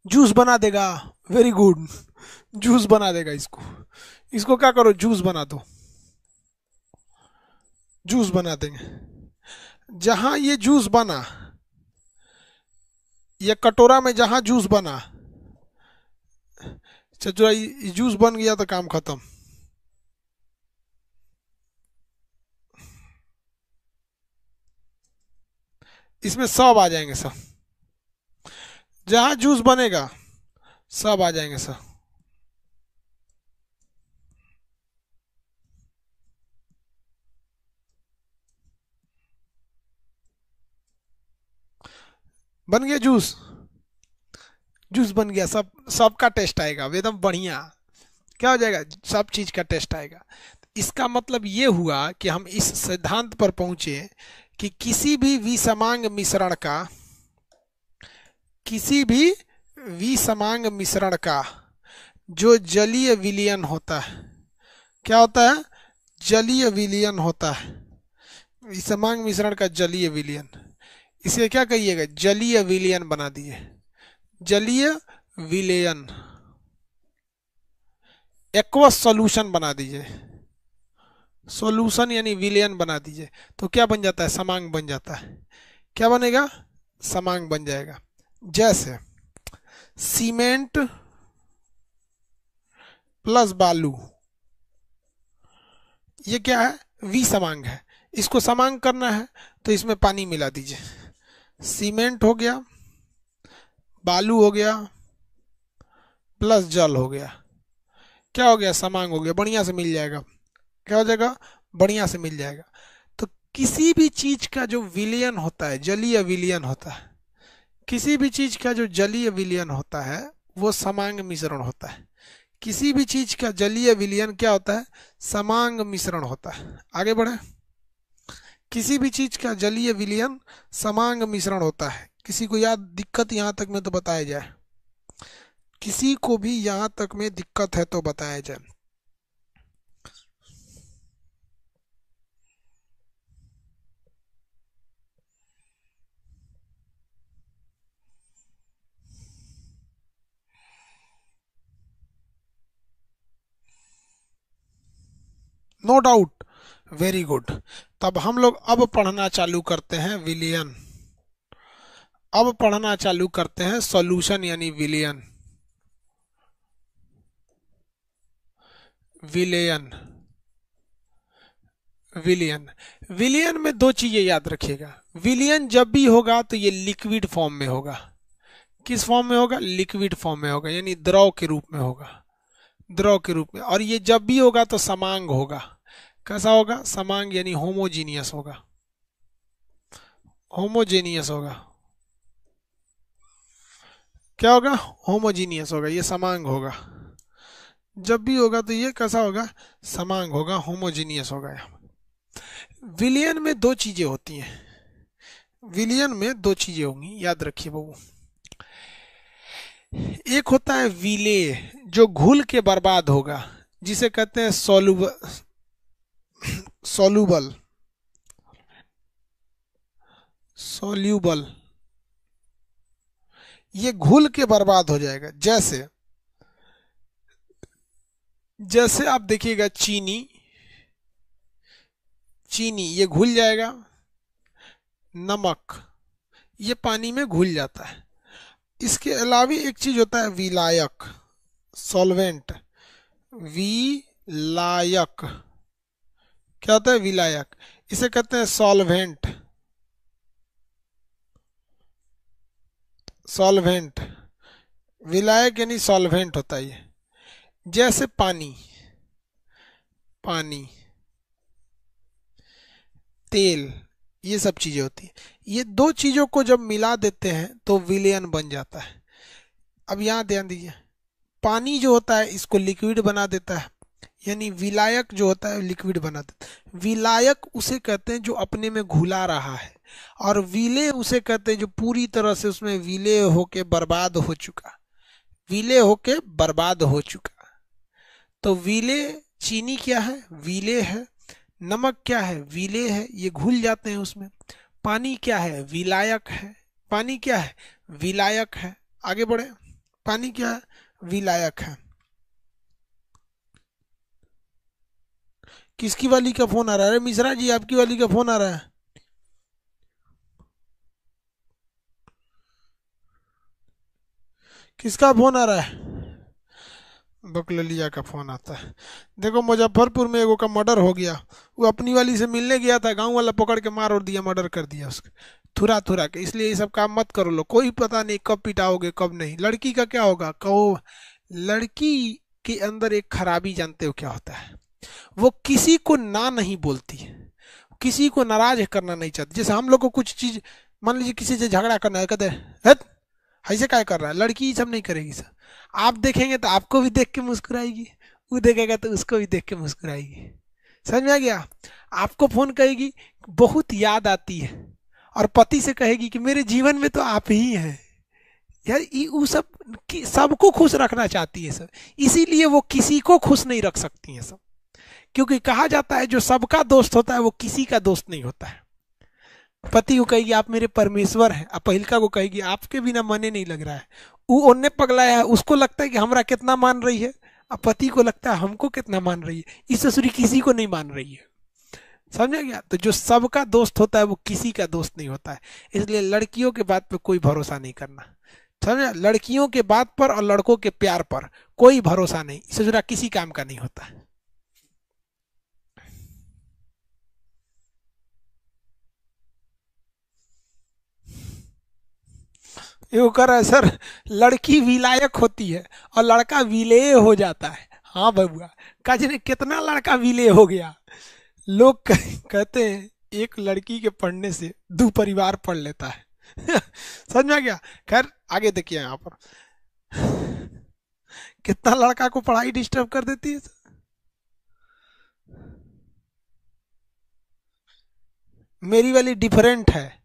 जूस बना देगा, वेरी गुड, जूस बना देगा इसको। इसको क्या करो, जूस बना दो, जूस बना देंगे। जहां ये जूस बना, ये कटोरा में जहां जूस बना, चचुरा जूस बन गया तो काम खत्म। इसमें सब आ जाएंगे, सब जहां जूस बनेगा सब आ जाएंगे सब। बन गया जूस, जूस बन गया, सब सबका टेस्ट आएगा एकदम बढ़िया। क्या हो जाएगा? सब चीज का टेस्ट आएगा। इसका मतलब ये हुआ कि हम इस सिद्धांत पर पहुंचे कि किसी भी विसमांग मिश्रण का, किसी भी विसमांग मिश्रण का जो जलीय विलयन होता है, क्या होता है? जलीय विलयन होता है। विसमांग मिश्रण का जलीय विलयन, इसे क्या कहिएगा? जलीय विलयन बना दिए, जलीय विलयन। एक्वस सॉल्यूशन बना दीजिए, सॉल्यूशन यानी विलयन बना दीजिए, तो क्या बन जाता है? समांग बन जाता है। क्या बनेगा? समांग बन जाएगा। जैसे सीमेंट प्लस बालू, ये क्या है? विसमांग है। इसको समांग करना है तो इसमें पानी मिला दीजिए, सीमेंट हो गया, बालू हो गया, प्लस जल हो गया। क्या हो गया? समांग हो गया, बढ़िया से मिल जाएगा। क्या हो जाएगा? बढ़िया से मिल जाएगा। तो किसी भी चीज का जो विलयन होता है, जलीय विलयन होता है, किसी भी चीज का जो जलीय विलयन होता है वो समांग मिश्रण होता है। किसी भी चीज का जलीय विलयन क्या होता है? समांग मिश्रण होता है। आगे बढ़े। किसी भी चीज का जलीय विलयन समांग मिश्रण होता है। किसी को याद दिक्कत यहाँ तक में तो बताया जाए, किसी को भी यहाँ तक में दिक्कत है तो बताया जाए। No doubt, very good. तब हम लोग अब पढ़ना चालू करते हैं विलयन। अब पढ़ना चालू करते हैं सॉल्यूशन यानी विलयन। विलयन, विलयन, विलयन में दो चीजें याद रखिएगा। विलयन जब भी होगा तो ये लिक्विड फॉर्म में होगा। किस फॉर्म में होगा? लिक्विड फॉर्म में होगा, यानी द्रव के रूप में होगा, द्रव के रूप में। और ये जब भी होगा तो समांग होगा। कैसा होगा? समांग यानी होमोजीनियस होगा, होमोजेनियस होगा। क्या होगा? होमोजीनियस होगा, ये समांग होगा। जब भी होगा तो ये कैसा होगा? समांग होगा, होमोजीनियस होगा। विलयन में दो चीजें होती हैं, विलयन में दो चीजें होंगी, याद रखिए बाबू। एक होता है विलेय, जो घुल के बर्बाद होगा, जिसे कहते हैं सोलूबल, सोलूबल, सोल्यूबल। ये घुल के बर्बाद हो जाएगा। जैसे जैसे आप देखिएगा चीनी, चीनी ये घुल जाएगा, नमक ये पानी में घुल जाता है। इसके अलावा एक चीज होता है विलायक, सॉल्वेंट। विलायक क्या होता है? विलायक, इसे कहते हैं सॉल्वेंट। सॉल्वेंट, विलायक यानी सॉल्वेंट होता है ये। जैसे पानी, पानी, तेल, ये सब चीजें होती है। ये दो चीजों को जब मिला देते हैं तो विलेयन बन जाता है। अब यहां ध्यान दीजिए, पानी जो होता है इसको लिक्विड बना देता है, यानी विलायक जो होता है लिक्विड बना देता है। विलायक उसे कहते हैं जो अपने में घुला रहा है, और विलेय उसे कहते हैं जो पूरी तरह से उसमें विलेय होके बर्बाद हो चुका, विलेय होके बर्बाद हो चुका। तो विलेय, चीनी क्या है? विलेय है। नमक क्या है? विलेय है, ये घुल जाते हैं उसमें। पानी क्या है? विलायक है। पानी क्या है? विलायक है। आगे बढ़े, पानी क्या है? विलायक है। किसकी वाली का फोन आ रहा है? मिश्रा जी आपकी वाली का फोन आ रहा है। किसका फोन आ रहा है? बकललिया का फोन आता है। देखो मुजफ्फरपुर में एगो का मर्डर हो गया, वो अपनी वाली से मिलने गया था, गांव वाला पकड़ के मार और दिया, मर्डर कर दिया उसका थुरा थुरा के। इसलिए ये सब काम मत करो लो, कोई पता नहीं कब पिटाओगे कब नहीं। लड़की का क्या होगा कहो, लड़की के अंदर एक खराबी जानते हो क्या होता है? वो किसी को ना नहीं बोलती, किसी को नाराज करना नहीं चाहती। जैसे हम लोग को कुछ चीज, मान लीजिए किसी से झगड़ा करना है, कहते हैं ऐसे क्या कर रहा है, लड़की ये सब नहीं करेगी सर। आप देखेंगे तो आपको भी देख के मुस्कुराएगी, वो देखेगा तो उसको भी देख के मुस्कुराएगी। समझ में आ गया? आपको फोन करेगी बहुत याद आती है, और पति से कहेगी कि मेरे जीवन में तो आप ही हैं। यार वो सब सबको खुश रखना चाहती है सब, इसीलिए वो किसी को खुश नहीं रख सकती है सब। क्योंकि कहा जाता है जो सबका दोस्त होता है वो किसी का दोस्त नहीं होता है। पति को कहेगी आप मेरे परमेश्वर हैं, अब पहिलका को कहेगी आपके बिना मने नहीं लग रहा है। वो ओन्ने पगलाया है, उसको लगता है कि हमरा कितना मान रही है, अब पति को लगता है हमको कितना मान रही है, इस ससुरी किसी को नहीं मान रही है। समझा गया? तो जो सबका दोस्त होता है वो किसी का दोस्त नहीं होता है। इसलिए लड़कियों के बात पे कोई भरोसा नहीं करना। समझा? लड़कियों के बात पर और लड़कों के प्यार पर कोई भरोसा नहीं, ससुरा किसी काम का नहीं होता है। ये कर रहा है सर, लड़की विलायक होती है और लड़का विलेय हो जाता है। हाँ बबुआ, काजने कितना लड़का विलेय हो गया। लोग कहते हैं एक लड़की के पढ़ने से दो परिवार पढ़ लेता है। समझ में आ गया? खैर आगे देखिए यहाँ पर कितना लड़का को पढ़ाई डिस्टर्ब कर देती है। मेरी वाली डिफरेंट है,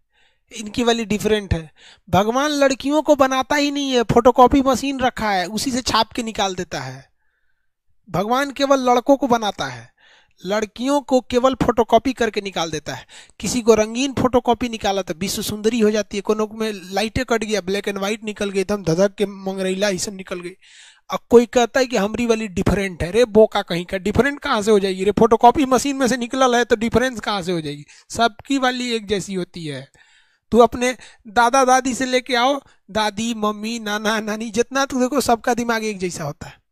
इनकी वाली डिफरेंट है। भगवान लड़कियों को बनाता ही नहीं है, फोटोकॉपी मशीन रखा है उसी से छाप के निकाल देता है। भगवान केवल लड़कों को बनाता है, लड़कियों को केवल फोटोकॉपी करके निकाल देता है। किसी को रंगीन फोटोकॉपी निकाला तो विश्व सुंदरी हो जाती है, कोनो में लाइटें कट गया, ब्लैक एंड व्हाइट निकल गई, एकदम धधक के मंगरैला ही सब निकल गई। अब कोई कहता है कि हमारी वाली डिफरेंट है। रे बोका कहीं का, डिफरेंट कहाँ से हो जाएगी रे? फोटोकॉपी मशीन में से निकल है तो डिफरेंस कहाँ से हो जाएगी? सबकी वाली एक जैसी होती है। तू अपने दादा दादी से लेके आओ, दादी मम्मी नाना नानी जितना तू देखो सबका दिमाग एक जैसा होता है।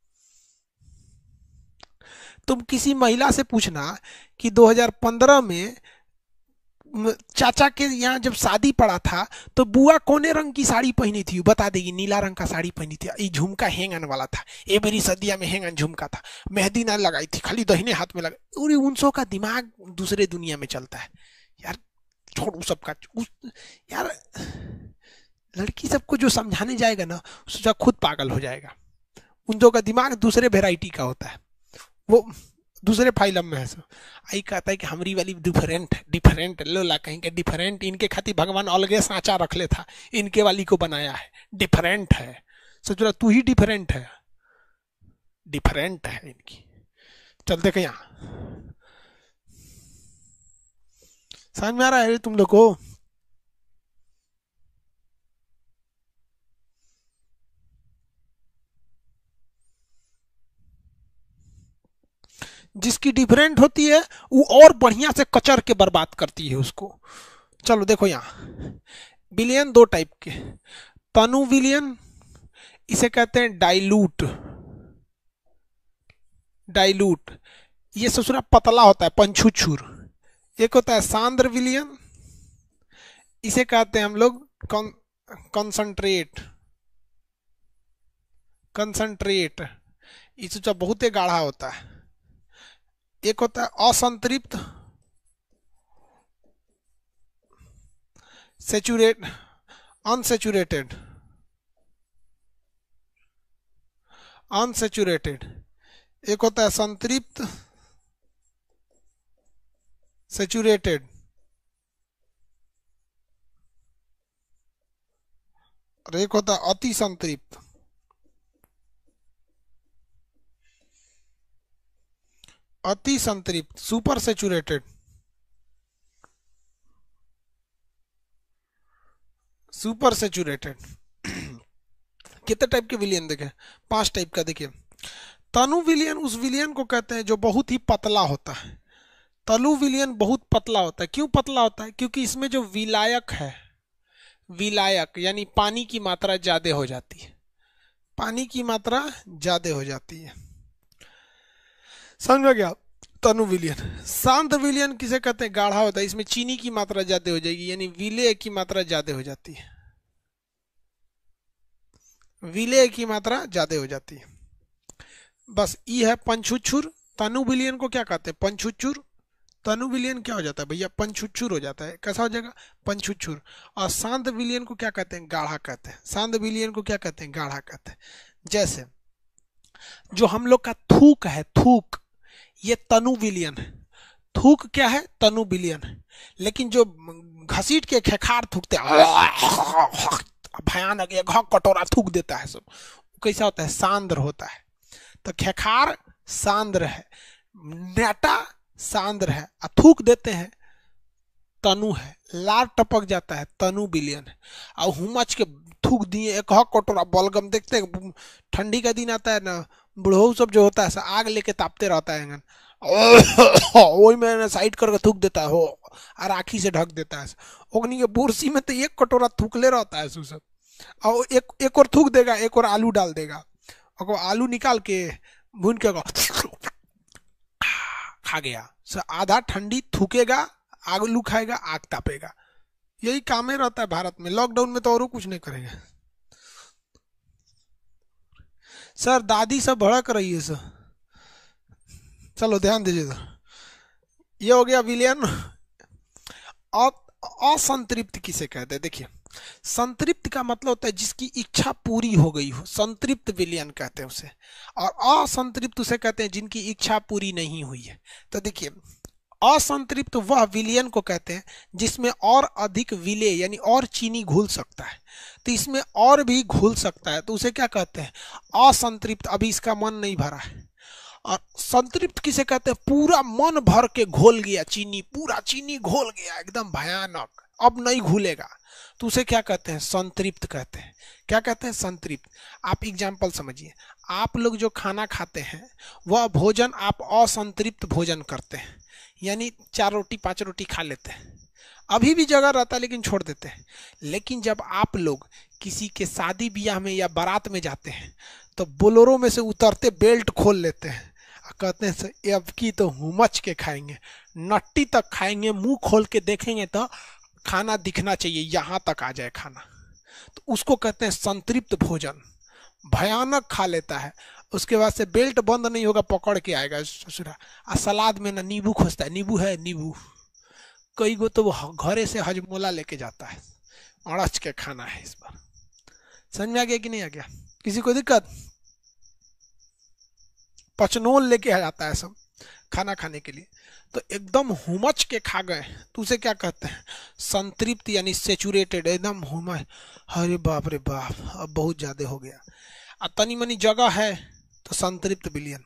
तुम किसी महिला से पूछना कि 2015 में चाचा के यहाँ जब शादी पड़ा था तो बुआ कौने रंग की साड़ी पहनी थी, बता देगी नीला रंग का साड़ी पहनी थी, ये झुमका हैंगन वाला था, ये मेरी सदिया में हैंगन झुमका था, मेहंदी ना लगाई थी, खाली दहीने हाथ में लगा। और उनसों का दिमाग दूसरे दुनिया में चलता है यार। छोड़ सबका यार, लड़की सबको जो समझाने जाएगा ना उसका खुद पागल हो जाएगा। उन दो का दिमाग दूसरे वेराइटी का होता है, वो दूसरे फाइलम में है सब। आई कहता है कि हमारी वाली डिफरेंट डिफरेंट लोला कहीं के डिफरेंट, इनके खातिर भगवान अलगे सांचा रख ले था, इनके वाली को बनाया है, डिफरेंट है। सोच रहा तू ही डिफरेंट है, डिफरेंट है इनकी। चल देखे यहाँ, समझ में आ रहा है तुम लोग को? जिसकी डिफरेंट होती है वो और बढ़िया से कचर के बर्बाद करती है उसको। चलो देखो यहाँ विलियन दो टाइप के, तनु विलियन, इसे कहते हैं डाइल्यूट। डाइल्यूट ये ससुरा पतला होता है, पंछुछुर। एक होता है सांद्र विलियन, इसे कहते हैं हम लोग कंसंट्रेट। कंसंट्रेट इसका बहुत ही गाढ़ा होता है। एक होता है असंतृप्त, सेचुरेट, अनसेचुरेटेड। अनसेचुरेटेड एक होता है संतृप्त, सेचुरेटेड, और एक होता है अति संतृप्त। अति संतृप्त, सुपर सेचुरेटेड। सुपर सेचुरेटेड कितने टाइप के विलियन देखे? 5 टाइप का। देखिए तनु विलियन उस विलियन को कहते हैं जो बहुत ही पतला होता है। तनु विलियन बहुत पतला होता है। क्यों पतला होता है? क्योंकि इसमें जो विलायक है, विलायक यानी पानी की मात्रा ज्यादा हो जाती है। पानी की मात्रा ज्यादा हो जाती है, समझ में गया? तनु विलियन। शांत विलियन किसे कहते हैं? गाढ़ा होता है, इसमें चीनी की मात्रा ज्यादा हो जाएगी, यानी विलेय की मात्रा ज्यादा हो जाती है। विलेय की मात्रा ज्यादा हो जाती है। बस ये है पंछुछुर। तनु विलियन को क्या कहते हैं? पंछुछुर। तनु विलियन क्या हो जाता है भैया? पंछुछुर हो जाता है। कैसा हो जाएगा? पंछुछुर। और शांत विलियन को क्या कहते हैं? गाढ़ा कहते हैं। शांत विलियन को क्या कहते हैं? गाढ़ा कहते हैं। जैसे जो हम लोग का थूक है, थूक, ये तनु विलियन है। थूक क्या है? तनु विलियन है। लेकिन जो घसीट के खेखार थूकते भयानक एक कटोरा थूक देता है सब, कैसा होता है? सांद्र होता है। तो खेखार सांद्र है, नेटा सांद्र है, थूक देते हैं तनु है, लार टपक जाता है, तनु विलियन है। और हुमच के थूक दिए एक कटोरा बलगम। देखते हैं ठंडी का दिन आता है ना, बुढ़ऊ सब जो होता है आग लेके तापते रहता है, वही मैंने साइड करके थूक देता है हो, और आखी से ढक देता है। ओगनी के बुरसी में तो एक कटोरा थूकले रहता है सब। और एक और थूक देगा, एक और आलू डाल देगा, और आलू निकाल के भून के खा गया। आधा ठंडी थूकेगा, आलू खाएगा, आग तापेगा। यही काम ही रहता है भारत में। लॉकडाउन में तो और कुछ नहीं करेगा। सर दादी सब भड़क रही है सर, चलो ध्यान दीजिए सर। ये हो गया विलियन। असंतृप्त किसे कहते हैं? देखिए संतृप्त का मतलब होता है जिसकी इच्छा पूरी हो गई हो, संतृप्त विलियन कहते हैं उसे। और असंतृप्त उसे कहते हैं जिनकी इच्छा पूरी नहीं हुई है। तो देखिए असंतृप्त वह विलियन को कहते हैं जिसमें और अधिक विलेय यानी और चीनी घुल सकता है। तो इसमें और भी घुल सकता है, तो उसे क्या कहते हैं? असंतृप्त। अभी इसका मन नहीं भरा है। और संतृप्त किसे कहते हैं? पूरा मन भर के घोल गया चीनी, पूरा चीनी घोल गया एकदम भयानक, अब नहीं घुलेगा, तो उसे क्या कहते हैं? संतृप्त कहते हैं। क्या कहते हैं? संतृप्त। आप एग्जाम्पल समझिए, आप लोग जो खाना खाते हैं वह भोजन आप असंतृप्त भोजन करते हैं, यानी 4 रोटी 5 रोटी खा लेते हैं, अभी भी जगह रहता है लेकिन छोड़ देते हैं। लेकिन जब आप लोग किसी के शादी ब्याह में या बारात में जाते हैं तो बोलोरो में से उतरते बेल्ट खोल लेते हैं, कहते हैं अब की तो हुमच के खाएंगे, नट्टी तक खाएंगे, मुंह खोल के देखेंगे तो खाना दिखना चाहिए, यहाँ तक आ जाए खाना। तो उसको कहते हैं संतृप्त भोजन। भयानक खा लेता है, उसके बाद से बेल्ट बंद नहीं होगा, पकड़ के आएगा ससुरा। और सलाद में ना नींबू खोजता है, नींबू है नींबू, कई गो तो वो घरे से हजमोला लेके जाता है, अड़च के खाना है इस बार। समझ में आ गया कि नहीं आ गया? किसी को दिक्कत? पचनोल लेके आ जाता है सब खाना खाने के लिए। तो एकदम हुमच के खा गए तो उसे क्या कहते हैं? संतृप्त यानी सेचुरेटेड, एकदम हुमच। अरे बाप रे बाप, अब बहुत ज्यादा हो गया। और तनी मनी जगह है तो संतृप्त विलियन।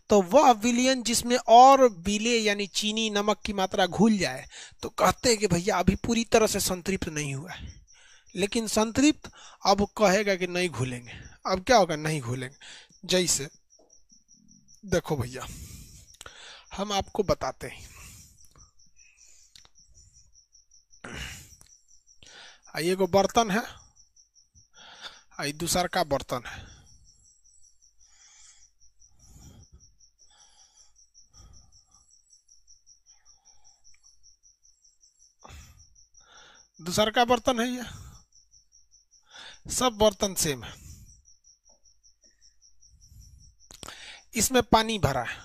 तो वह विलियन जिसमें और विलेय यानी चीनी नमक की मात्रा घुल जाए तो कहते हैं कि भैया अभी पूरी तरह से संतृप्त नहीं हुआ है। लेकिन संतृप्त अब कहेगा कि नहीं घुलेंगे। अब क्या होगा? नहीं घुलेंगे। जैसे देखो भैया, हम आपको बताते हैं। ये को बर्तन है, ये दूसर का बर्तन है। दूसर का बर्तन है, ये सब बर्तन सेम है। इसमें पानी भरा है,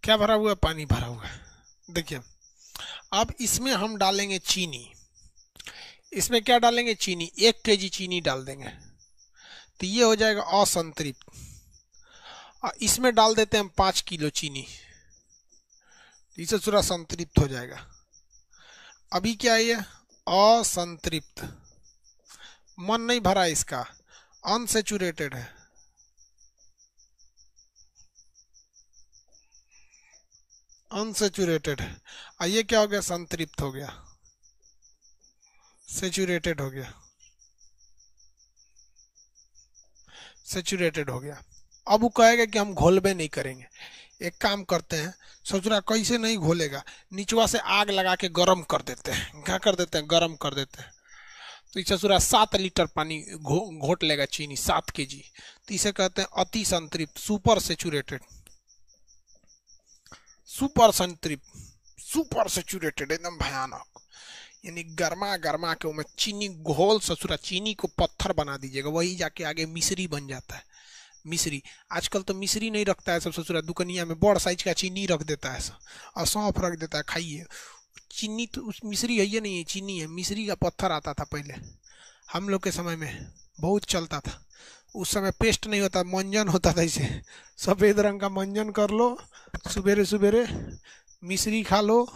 क्या भरा हुआ है? पानी भरा हुआ है। देखिए अब इसमें हम डालेंगे चीनी। इसमें क्या डालेंगे? चीनी। 1 केजी चीनी डाल देंगे तो ये हो जाएगा असंतृप्त। और इसमें डाल देते हैं हम 5 किलो चीनी, इससे पूरा संतृप्त हो जाएगा। अभी क्या है? ये असंतृप्त, मन नहीं भरा इसका, अनसेचुरेटेड है। अनसेचुरेटेड है। और ये क्या हो गया? संतृप्त हो गया, सेचुरेटेड हो गया, सेचुरेटेड हो गया। अब वो कहेगा कि हम घोलबे नहीं करेंगे। एक काम करते हैं, सोच रहा कैसे नहीं घोलेगा, निचवा से आग लगा के गर्म कर देते हैं। क्या कर देते हैं? गर्म कर देते हैं। तो इसे सूरा 7 लीटर पानी घोट लेगा चीनी, 7 केजी। तो इसे कहते हैं अति संतृप्त, सुपर सेचुरेटेड। सुपर संतृप्त, सुपर सेचुरेटेड, एकदम भयानक। यानी गर्मा गर्मा के उसमें चीनी घोल ससुरा, चीनी को पत्थर बना दीजिएगा, वही जाके आगे मिश्री बन जाता है। मिश्री, आजकल तो मिश्री नहीं रखता है सब ससुरा, दुकनिया में बड़ साइज का चीनी रख देता है और सौंफ रख देता है, खाइए। चीनी तो उस मिश्री है, ये नहीं है, चीनी है। मिश्री का पत्थर आता था पहले, हम लोग के समय में बहुत चलता था। उस समय पेस्ट नहीं होता, मंजन होता था। इसे सफ़ेद रंग का मंजन कर लो, सुबेरे सुबेरे मिश्री खा लो।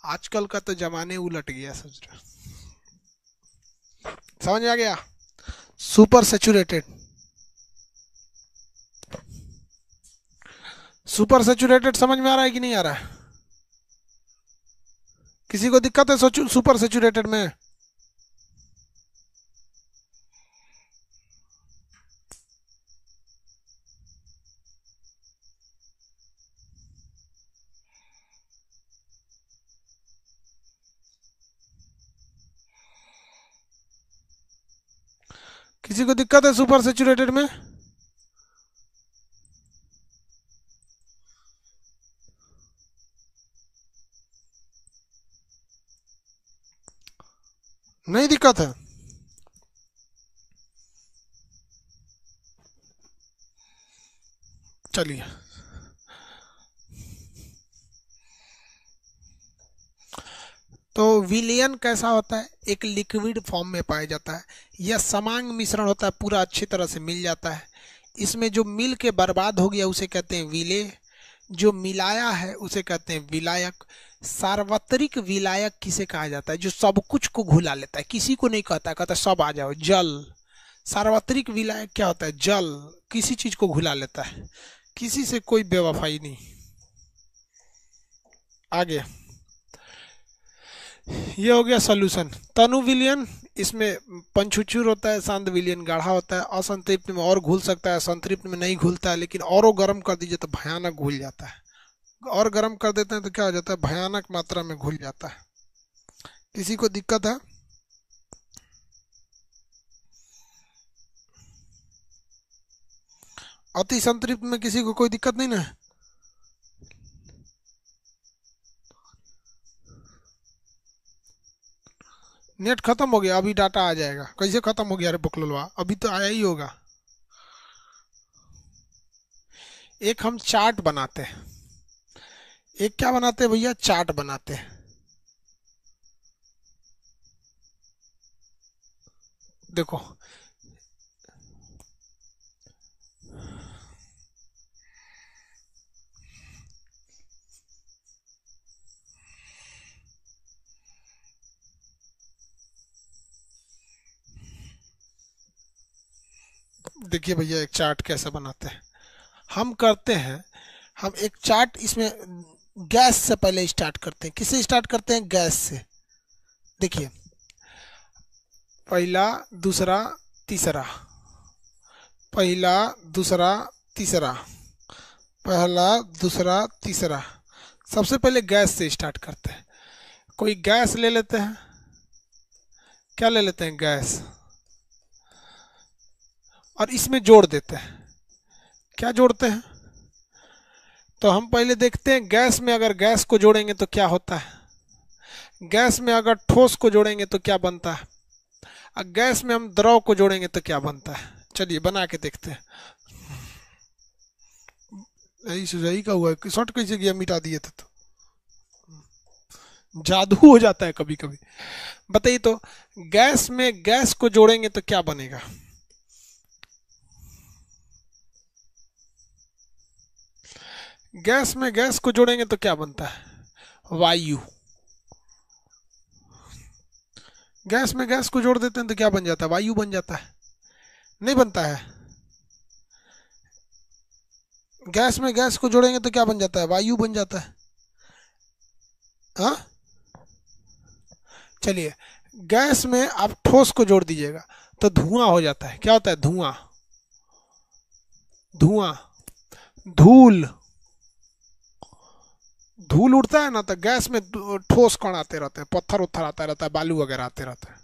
आजकल का तो जमाने उलट गया ससुरा। समझ आ गया? सुपर सेचुरेटेड, सुपर सेचुरेटेड समझ में आ रहा है कि नहीं आ रहा है? किसी को दिक्कत है सुपर सेचुरेटेड में? किसी को दिक्कत है सुपर सेचुरेटेड में? नहीं दिक्कत है? चलिए, तो विलयन कैसा होता है? एक लिक्विड फॉर्म में पाया जाता है। यह समांग मिश्रण होता है, पूरा अच्छी तरह से मिल जाता है। इसमें जो मिल के बर्बाद हो गया उसे कहते हैं विलेय, जो मिलाया है उसे कहते हैं विलायक। सार्वत्रिक विलायक किसे कहा जाता है? जो सब कुछ को घुला लेता है, किसी को नहीं कहता, कहता है सब आ जाओ। जल। सार्वत्रिक विलायक क्या होता है? जल किसी चीज को घुला लेता है, किसी से कोई बेवफाई नहीं। आगे ये हो गया सॉल्यूशन। तनु विलयन, इसमें पंचुचूर होता है, शांत विलयन गाढ़ा होता है। असंतृप्त में और घुल सकता है, संतृप्त में नहीं घुलता है, लेकिन औरों गर्म कर दीजिए तो भयानक घुल जाता है। और गर्म कर देते हैं तो क्या हो जाता है? भयानक मात्रा में घुल जाता है। किसी को दिक्कत है? अति संतृप्त में किसी को कोई दिक्कत नहीं ना? नेट खत्म हो गया, अभी डाटा आ जाएगा। कैसे खत्म हो गया? अरे बकलोलवा, अभी तो आया ही होगा। एक हम चार्ट बनाते हैं। एक क्या बनाते हैं भैया? चार्ट बनाते हैं। देखो देखिए भैया, एक चार्ट कैसे बनाते हैं हम करते हैं। हम एक चार्ट इसमें गैस से पहले स्टार्ट करते हैं। किससे स्टार्ट करते हैं? गैस से। देखिए, पहला, दूसरा, तीसरा, पहला दूसरा तीसरा, पहला दूसरा तीसरा। सबसे पहले गैस से स्टार्ट करते हैं। कोई गैस ले लेते हैं, क्या ले लेते हैं, गैस, और इसमें जोड़ देते हैं। क्या जोड़ते हैं, तो हम पहले देखते हैं गैस में अगर गैस को जोड़ेंगे तो क्या होता है, गैस में अगर ठोस को जोड़ेंगे तो क्या बनता है, और गैस में हम द्रव को जोड़ेंगे तो क्या बनता है। चलिए बना के देखते हैं। यही का हुआ है, शॉर्ट कैसे गया, मिटा दिए थे तो जादू हो जाता है कभी कभी। बताइए तो, गैस में गैस को जोड़ेंगे तो क्या बनेगा, गैस में गैस को जोड़ेंगे तो क्या बनता है, वायु। गैस में गैस को जोड़ देते हैं तो क्या बन जाता है, वायु बन जाता है, नहीं बनता है। गैस में गैस को जोड़ेंगे तो क्या बन जाता है, वायु बन जाता है। हाँ, चलिए गैस में आप ठोस को जोड़ दीजिएगा तो धुआं हो जाता है। क्या होता है, धुआं, धुआं, धूल, धूल उड़ता है ना, तो गैस में ठोस कण आते रहते हैं, पत्थर उत्थर आता रहता है, बालू वगैरह आते रहते हैं।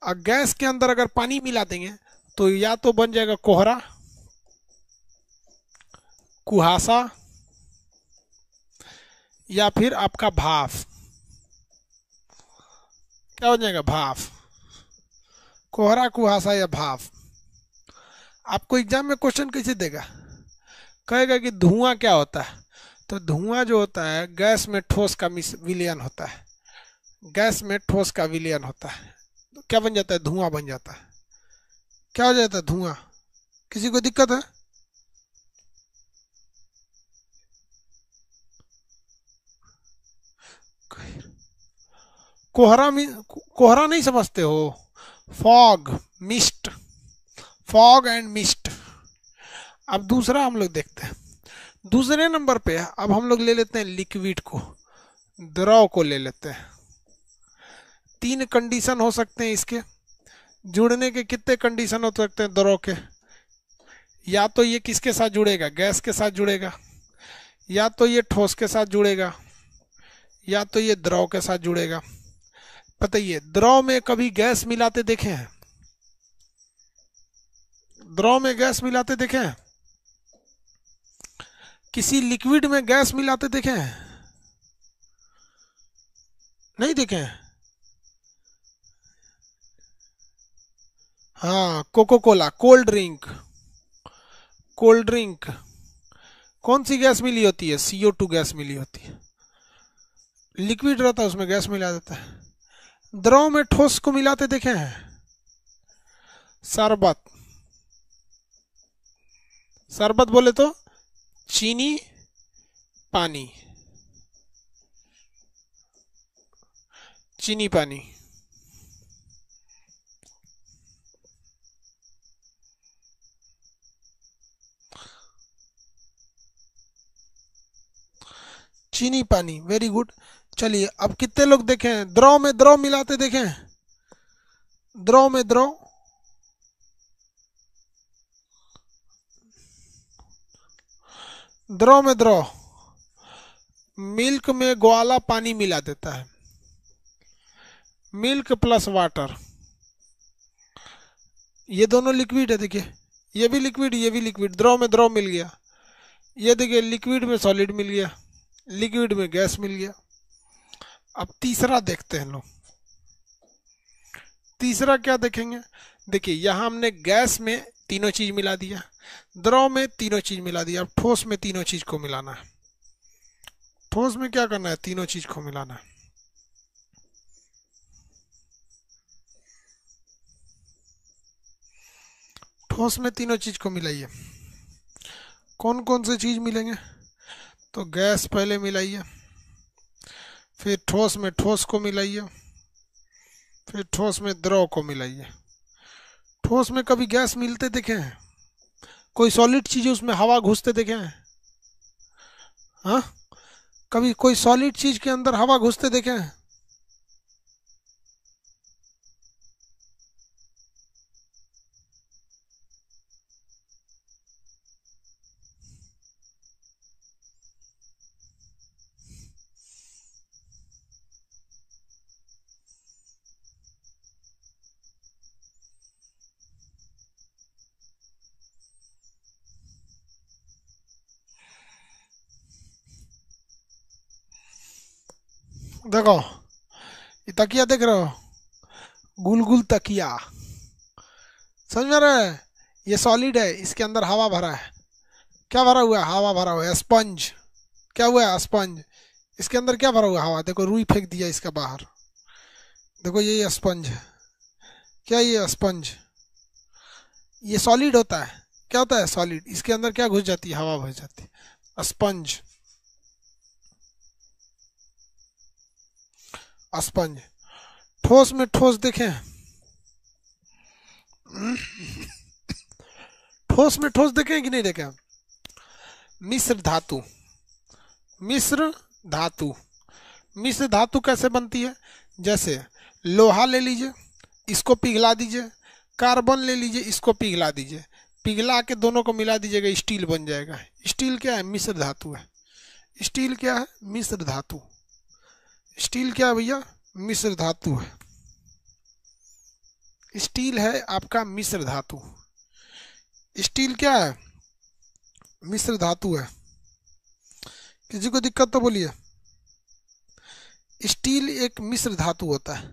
और गैस के अंदर अगर पानी मिला देंगे तो या तो बन जाएगा कोहरा, कुहासा, या फिर आपका भाप। क्या हो जाएगा, भाप, कोहरा, कुहासा या भाप। आपको एग्जाम में क्वेश्चन कैसे देगा, कहेगा कि धुआं क्या होता है, तो धुआं जो होता है गैस में ठोस का विलयन होता है, गैस में ठोस का विलयन होता है, तो क्या बन जाता है, धुआं बन जाता है। क्या हो जाता है, धुआं। किसी को दिक्कत है, कोहरा कोहरा नहीं समझते हो, fog, mist, fog and mist. अब दूसरा हम लोग देखते हैं। दूसरे नंबर पे अब हम लोग ले लेते हैं लिक्विड को, द्रव को ले लेते हैं। तीन कंडीशन हो सकते हैं इसके जुड़ने के। कितने कंडीशन हो सकते हैं द्रव के, या तो ये किसके साथ जुड़ेगा, गैस के साथ जुड़ेगा, या तो ये ठोस के साथ जुड़ेगा, या तो ये द्रव के साथ जुड़ेगा। बताइए, द्रव में कभी गैस मिलाते देखे हैं, द्रव में गैस मिलाते देखे हैं, किसी लिक्विड में गैस मिलाते देखे हैं, नहीं देखे हैं। हाँ, Coca Cola, cold drink, cold drink, कौन सी गैस मिली होती है, CO2 गैस मिली होती है। लिक्विड रहता है उसमें गैस मिला देता है। द्रव में ठोस को मिलाते देखे हैं, शरबत, शरबत बोले तो चीनी, पानी, चीनी पानी। चीनी पानी, वेरी गुड। चलिए अब कितने लोग देखे हैं द्रव में द्रव मिलाते देखे हैं, द्रव में द्रव, द्रव में द्रव, मिल्क में ग्वाला पानी मिला देता है, मिल्क प्लस वाटर, ये दोनों लिक्विड है। देखिए ये भी लिक्विड, ये भी लिक्विड, द्रव में द्रव मिल गया। ये देखिए लिक्विड में सॉलिड मिल गया, लिक्विड में गैस मिल गया। अब तीसरा देखते हैं लोग, तीसरा क्या देखेंगे। देखिए यहाँ हमने गैस में तीनों चीज मिला दिया, द्रव में तीनों चीज मिला दिया, अब ठोस में तीनों चीज को मिलाना है। ठोस में क्या करना है, तीनों चीज को मिलाना है। ठोस में तीनों चीज को मिलाइए। कौन कौन से चीज मिलेंगे, तो गैस पहले मिलाइए, फिर ठोस में ठोस को मिलाइए, फिर ठोस में द्रव को मिलाइए। ठोस में कभी गैस मिलते देखे हैं, कोई सॉलिड चीज उसमें हवा घुसते देखे हैं, हाँ, कभी कोई सॉलिड चीज के अंदर हवा घुसते देखे हैं। देखो ये तकिया देख रहे हो, गुलगुल तकिया, समझ में आ रहा है? ये सॉलिड है, इसके अंदर हवा भरा है। क्या भरा हुआ है? हवा भरा हुआ है। स्पंज, क्या हुआ है? स्पंज। इसके अंदर क्या भरा हुआ है? हवा। देखो रुई फेंक दिया इसका बाहर। देखो ये स्पंज है। क्या ये स्पंज? ये सॉलिड होता है। क्या होता है? सॉलिड। इसके अंदर क्या घुस जाती है? हवा घुस जाती है। Sponge, sponge. ठोस में ठोस देखें, ठोस में ठोस देखें कि नहीं देखें? मिश्र धातु, मिश्र धातु। मिश्र धातु कैसे बनती है? जैसे लोहा ले लीजिए, इसको पिघला दीजिए, कार्बन ले लीजिए, इसको पिघला दीजिए, पिघला के दोनों को मिला दीजिएगा, स्टील बन जाएगा। स्टील क्या है? मिश्र धातु है। स्टील क्या है? मिश्र धातु। स्टील क्या है भैया? मिश्र धातु है। स्टील है आपका मिश्र धातु। स्टील क्या है? मिश्र धातु है। किसी को दिक्कत तो बोलिए। स्टील एक मिश्र धातु होता है।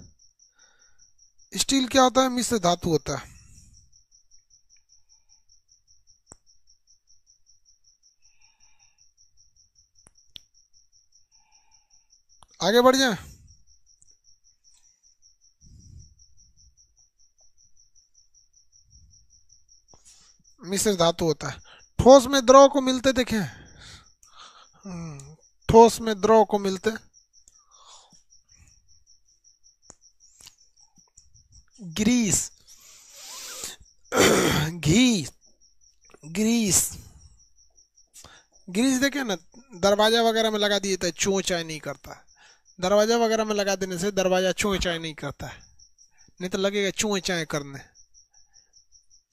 स्टील क्या होता है? मिश्र धातु होता है। आगे बढ़ जाए। मिश्र धातु होता है। ठोस में द्रव को मिलते देखें। ठोस में द्रव को मिलते, ग्रीस, घी, ग्रीस। ग्रीस देखे ना, दरवाजा वगैरह में लगा दिए तो चों चाय नहीं करता। दरवाजा वगैरह में लगा देने से दरवाजा चों चाय नहीं करता है, नहीं तो लगेगा चों चाय करने,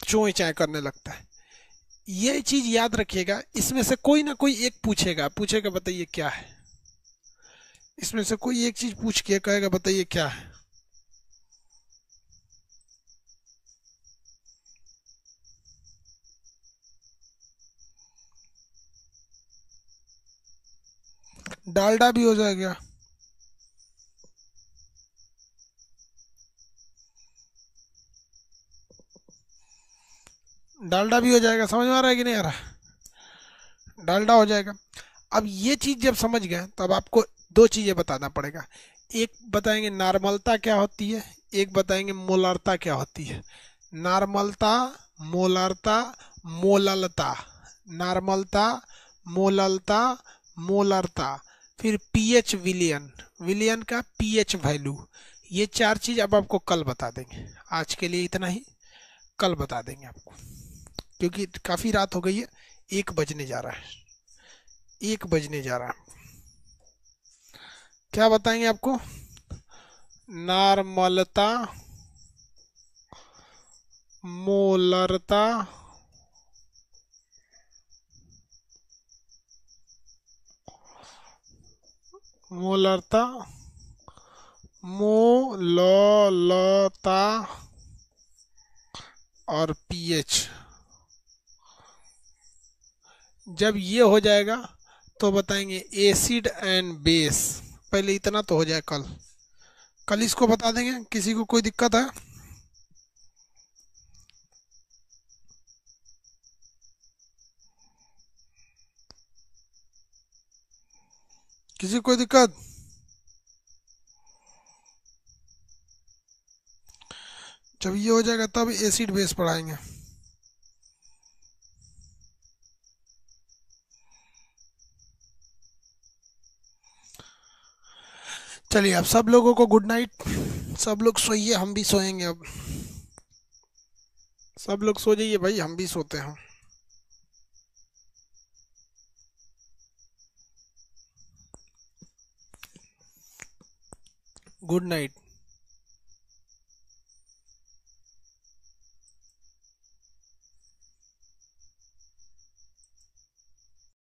चों चाय करने लगता है। ये चीज याद रखिएगा। इसमें से कोई ना कोई एक पूछेगा, पूछेगा बताइए क्या है। इसमें से कोई एक चीज पूछ के कहेगा बताइए क्या है। डालडा भी हो जाएगा। डालडा भी हो जाएगा। समझ में आ रहा है कि नहीं आ रहा? डालडा हो जाएगा। अब ये चीज जब समझ गए तो अब आपको दो चीजें बताना पड़ेगा। एक बताएंगे नॉर्मलता क्या होती है, एक बताएंगे मोलरता क्या होती है। नॉर्मलता, मोलरता, मोललता। नॉर्मलता, मोललता, मोलरता। फिर पीएच विलियन, विलियन का पीएच वैल्यू। ये चार चीज अब आपको कल बता देंगे। आज के लिए इतना ही, कल बता देंगे आपको, क्योंकि काफी रात हो गई है। 1 बजने जा रहा है, 1 बजने जा रहा है। क्या बताएंगे आपको? नॉर्मलता, मोलरता, मोलरता, मोललता और पीएच। जब ये हो जाएगा तो बताएंगे एसिड एंड बेस। पहले इतना तो हो जाए कल, कल इसको बता देंगे। किसी को कोई दिक्कत है? किसी को कोई दिक्कत? जब ये हो जाएगा तब एसिड बेस पढ़ाएंगे। चलिए अब सब लोगों को गुड नाइट। सब लोग सोइए, हम भी सोएंगे अब। सब लोग सो जाइए भाई, हम भी सोते हैं। Good night.